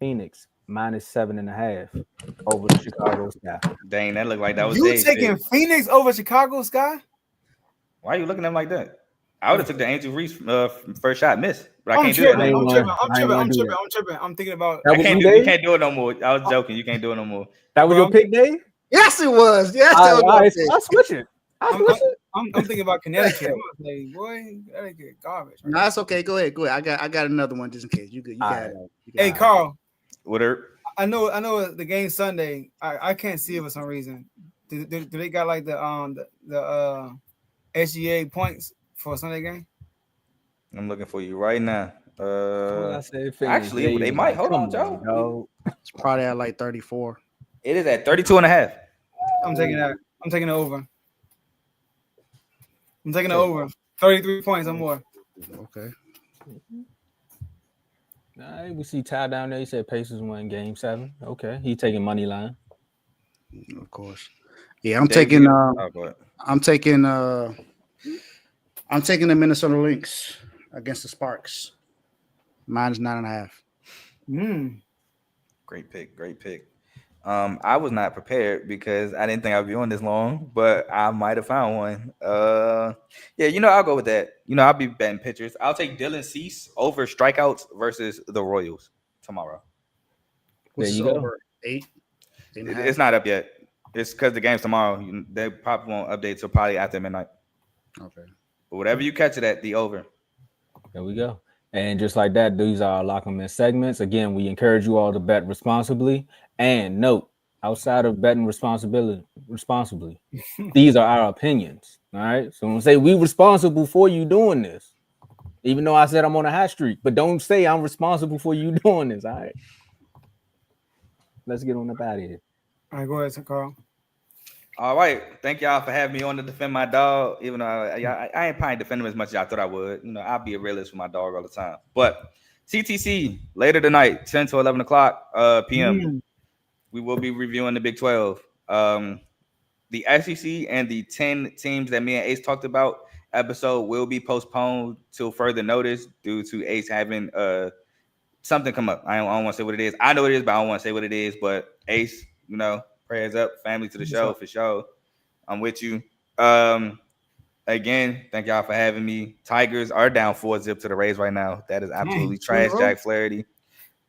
Phoenix -7.5 over the Chicago Sky. Dang, that looked like that was you taking Phoenix over Chicago Sky? Why are you looking at him like that? I would have took the Angel Reese first shot miss, but I can't tripping, do that. I'm tripping. I'm thinking about. You can't do it no more. I was joking. You can't do it no more. That was your pick, Dave? Yes, it was. Yes, that was I'll switch it. I'm thinking about Connecticut. I'm like, boy, Connecticut garbage. Right? No, that's okay. Go ahead. I got another one just in case. You good? You got it. Hey, Carl. What are? I know the game Sunday. I can't see it for some reason. Do they got like the SGA points for a Sunday game? I'm looking for you right now. Actually, they might. Hold on, Joe. It's probably at like 34. It is at 32.5. I'm taking that. I'm taking it over. I'm taking it over. 33 points or more. Okay. We see Ty down there. He said Pacers win game 7. Okay. He taking money line. Of course. Yeah, I'm taking the Minnesota Lynx against the Sparks. -9.5. Great pick. Great pick. I was not prepared because I didn't think I'd be on this long, but I might have found one. Yeah, I'll go with that. I'll be betting pitchers. I'll take Dylan Cease over strikeouts versus the Royals tomorrow. There Which is you go. over 8. It's not up yet. It's because the game's tomorrow. They probably won't update till probably after midnight. Okay. But whatever you catch it at, the over. There we go. And just like that, these are our lock 'em in segments. Again, we encourage you all to bet responsibly. And note, outside of betting responsibly, these are our opinions. All right. So when we say we responsible for you doing this, even though I said I'm on a hot streak, but don't say I'm responsible for you doing this. All right. Let's get on up out of here. All right, go ahead, Carl. All right. Thank y'all for having me on to defend my dog. Even though I ain't probably defend him as much as I thought I would. I'll be a realist for my dog all the time. But CTC later tonight, 10 to 11 o'clock p.m. We will be reviewing the Big 12. The SEC and the 10 teams that me and Ace talked about episode will be postponed till further notice due to Ace having something come up. I don't want to say what it is. I know what it is, but I don't want to say what it is. But Ace, prayers up, family to the show for sure. I'm with you. Again, thank y'all for having me. Tigers are down 4-0 to the Rays right now. That is absolutely trash, Jack Flaherty.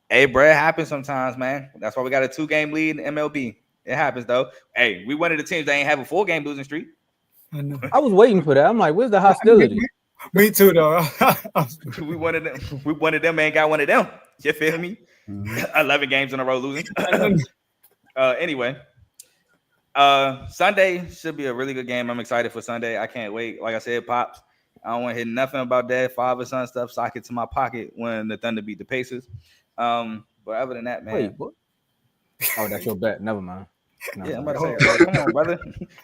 Hey, bro, it happens sometimes, man. That's why we got a 2-game lead in MLB. It happens, though. Hey, we one of the teams that ain't have a 4-game losing streak. I know. I was waiting for that. I'm like, where's the hostility? Me too, though. We one of them. We one of them ain't got one of them. You feel me? 11 games in a row losing. Anyway, Sunday should be a really good game. I'm excited for Sunday. I can't wait. Like I said, Pops, I don't want to hear nothing about that father son stuff. Sock it to my pocket when the Thunder beat the Pacers. But other than that, man. Wait, what? Oh, that's your bet. Never mind. No, yeah, I'm about to say, come on, brother.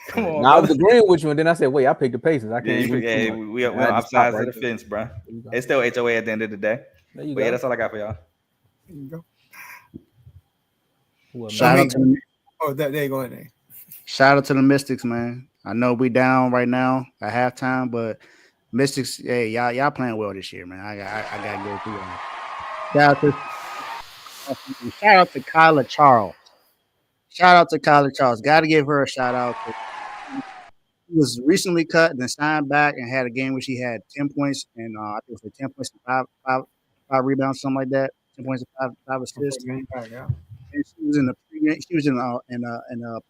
Come on. Now I was agreeing with you, and then I said, wait, I picked the Pacers. I can't. We're on opposite sides of the fence, bro. It's still HOA at the end of the day. There you but go. yeah, that's all I got for y'all. There you go. Shout out to the, there you go. There. Shout out to the Mystics, man. I know we down right now at halftime, but Mystics, hey, y'all playing well this year, man. I gotta go through that. Shout out to Kyla Charles. Got to give her a shout out. She was recently cut and then signed back and had a game where she had 10 points and I think it was 10 points and five rebounds, something like that. 10 points and five assists. And she was in a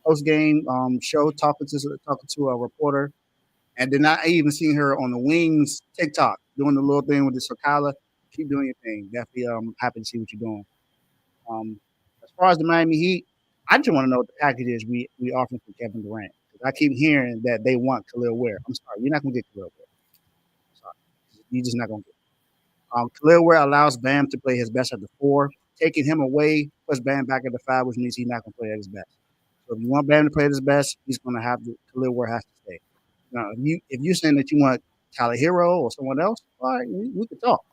post game show talking to a reporter, and then I even seen her on the Wings TikTok doing the little thing with the Kyla. Keep doing your thing. Definitely happy to see what you're doing. As far as the Miami Heat, I just want to know what the package is we offer for Kevin Durant. I keep hearing that they want Khalil Ware. I'm sorry, you're not gonna get Khalil Ware. Sorry, you're just not gonna get it. Khalil Ware allows Bam to play his best at the 4. Taking him away puts Bam back at the 5, which means he's not gonna play at his best. So if you want Bam to play at his best, he's gonna have to. Khalil Ware has to stay. Now, if you're saying that you want Tyler Hero or someone else, all right, we can talk.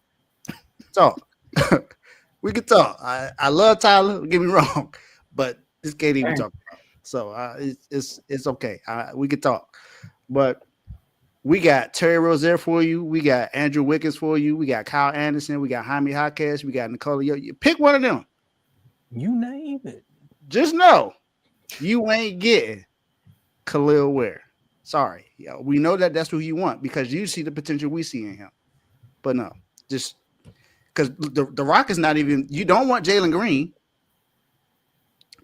We can talk. I love Tyler. Don't get me wrong, but this can't even talk about. So it's okay. We can talk, but we got Terry Rozier for you. We got Andrew Wiggins for you. We got Kyle Anderson. We got Jaime Jaquez. We got Nikola. You pick one of them. You name it. Just know you ain't getting Khalil Ware. Sorry, we know that's who you want because you see the potential we see in him. But no, just because the Rockets not even. You don't want Jalen Green.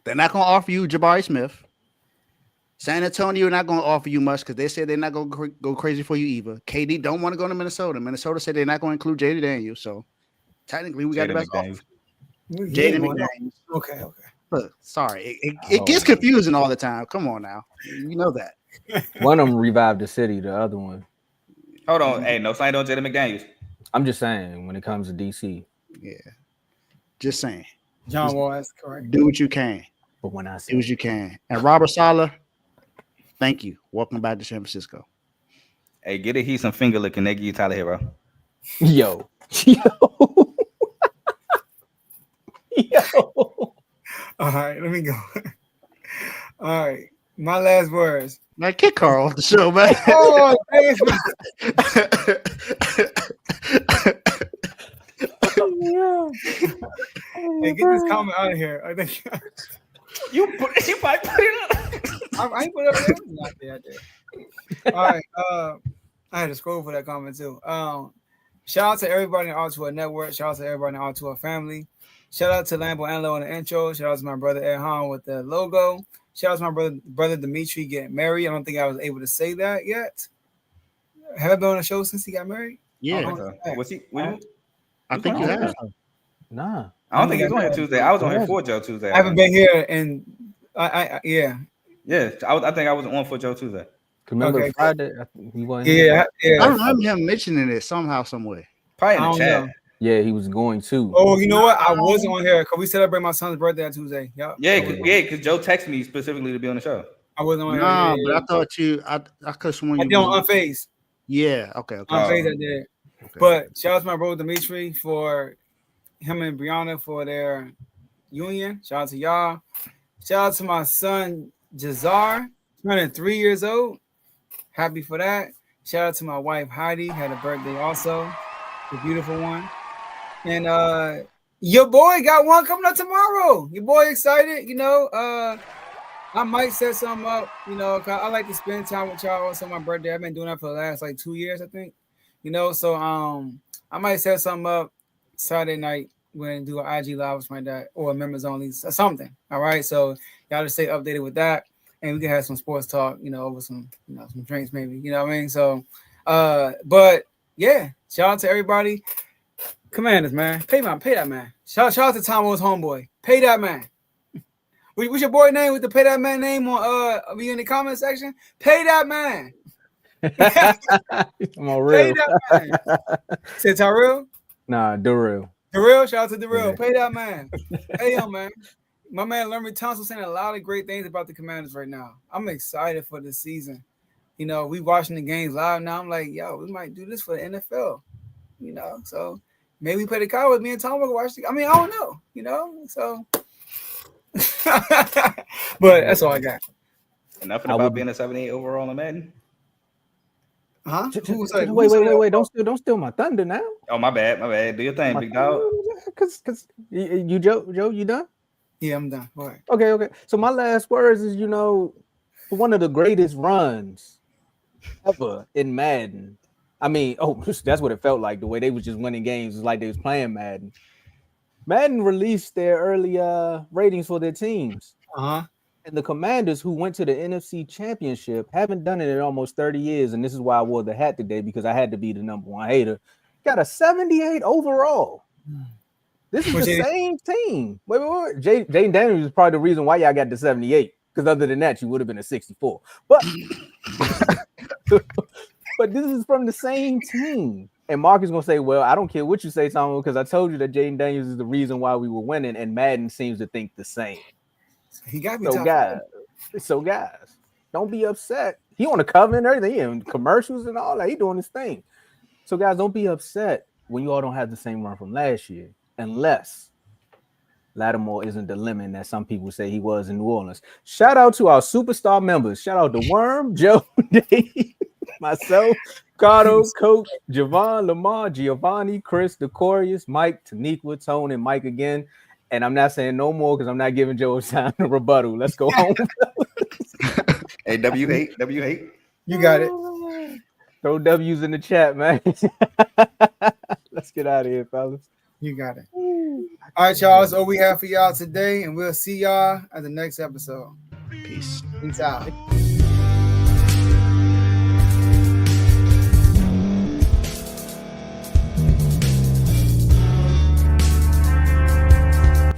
They're not going to offer you Jabari Smith. San Antonio not going to offer you much because they said they're not going to go crazy for you either. KD don't want to go to Minnesota. Minnesota said they're not going to include Jaden Daniels. So technically, we got the best offer. Jaden McDaniels. Okay. Look, sorry, it gets confusing all the time. Come on now, you know that. One of them revived the city. The other one. Hold on, hey, no sign on Jaden McDaniels. I'm just saying when it comes to DC. Yeah, just saying. John Wall, that's correct. Do what you can. But when I say do what you can, and Robert Saleh, thank you. Welcome back to San Francisco. Hey, get a heat some finger licking. They give you Tyler Hero. Yo. All right, let me go. All right, my last words. Man, kick Carl off the show, man. Oh, thanks. Hey, get this comment out of here. I think You might put it up. I ain't put it up there. Not there. All right. I had to scroll for that comment too. Shout out to everybody in the R2 Network. Shout out to everybody in the R2 family. Shout out to Lambo Anlo in the intro. Shout out to my brother Ed Han with the logo. Shout out to my brother Dimitri getting married. I don't think I was able to say that yet. Have I been on the show since he got married? Yeah, Was he? I think you have. Nah. I don't think he was on here Tuesday. I was on here for Joe Tuesday. I haven't been here, and yeah. Yeah, I think I was on for Joe Tuesday. Remember Okay. Friday? He wasn't Yeah. I remember him mentioning it somehow, some way. Probably in I the don't chat. know. Yeah, he was going to. Oh, you know what? I wasn't on here because we celebrate my son's birthday on Tuesday. Yep. Yeah, because Joe texted me specifically to be on the show. I wasn't on No, here. but I thought I could sworn I you did on was. Unfazed. Yeah, okay. Unfazed I did. Okay. But shout out to my brother Dimitri for him and Brianna for their union. Shout out to y'all. Shout out to my son Jazar, turning 3 years old. Happy for that. Shout out to my wife Heidi, had a birthday also, the beautiful one. And your boy got one coming up tomorrow. Your boy excited, you know. I might set something up, you know, 'cause I like to spend time with y'all on my birthday. I've been doing that for the last like 2 years, I think. You know, so I might set something up Saturday night when do an IG live or something like that, or members only, something. All right. So y'all just stay updated with that. And we can have some sports talk, you know, over some, you know, some drinks maybe, you know what I mean? So but yeah, shout out to everybody. Commanders, man. Pay that man. Shout out to Tomo's homeboy. Pay that man. What's your boy name with the pay that man name on be in the comment section? Pay that man. I'm on real. Pay that man. Say Tyrell? Nah, Durrell. Darrell, shout out to Darrell. Yeah. Pay that man. Pay him, man. My man Lermy Thompson saying a lot of great things about the Commanders right now. I'm excited for this season. You know, we watching the games live now. I'm like, yo, we might do this for the NFL. You know, so maybe we play the Cowboys. Me and Tom will watch the. I mean, I don't know. You know, so. But that's all I got. Nothing about being a 78 overall in Madden. Huh? Wait! Don't steal my thunder now. Oh, my bad. Do your thing, big dog. Cause you Joe, you done? Yeah, I'm done. All right. Okay. So my last words is, you know, one of the greatest runs ever in Madden. I mean, that's what it felt like. The way they was just winning games was like they was playing Madden. Madden released their early ratings for their teams. And the Commanders, who went to the NFC Championship, haven't done it in almost 30 years. And this is why I wore the hat today, because I had to be the number one hater. Got a 78 overall. This is the same team. Wait. Jaden Daniels is probably the reason why y'all got the 78. Because other than that, you would have been a 64. But but this is from the same team. And Mark is going to say, well, I don't care what you say, Tomo, because I told you that Jaden Daniels is the reason why we were winning. And Madden seems to think the same. He got me. So guys, don't be upset. He on the cover and everything. He in commercials and all that. He doing his thing. So guys, don't be upset when you all don't have the same run from last year, unless Lattimore isn't the lemon that some people say he was in New Orleans. Shout out to our superstar members. Shout out to Worm, Joe, Dave, myself, Cardo, Coach, Javon, Lamar, Giovanni, Chris, Decorius, Mike, Taniqua, Tone, and Mike again. And I'm not saying no more because I'm not giving Joe time to rebuttal. Let's go home. Hey, W8. You got it. Throw W's in the chat, man. Let's get out of here, fellas. You got it. All right, y'all. That's all we have for y'all today. And we'll see y'all at the next episode. Peace. Peace out.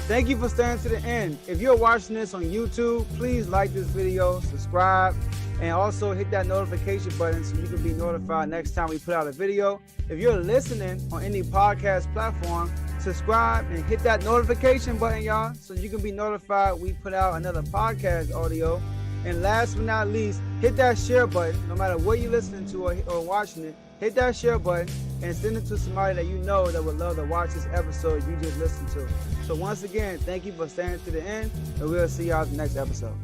Thank you for staying to the end. If you're watching this on YouTube, please like this video, subscribe, and also hit that notification button so you can be notified next time we put out a video. If you're listening on any podcast platform, subscribe and hit that notification button, y'all, so you can be notified we put out another podcast audio. And last but not least, hit that share button. No matter what you're listening to or watching it, hit that share button and send it to somebody that you know that would love to watch this episode you just listened to. So once again, thank you for staying to the end, and we'll see y'all at the next episode.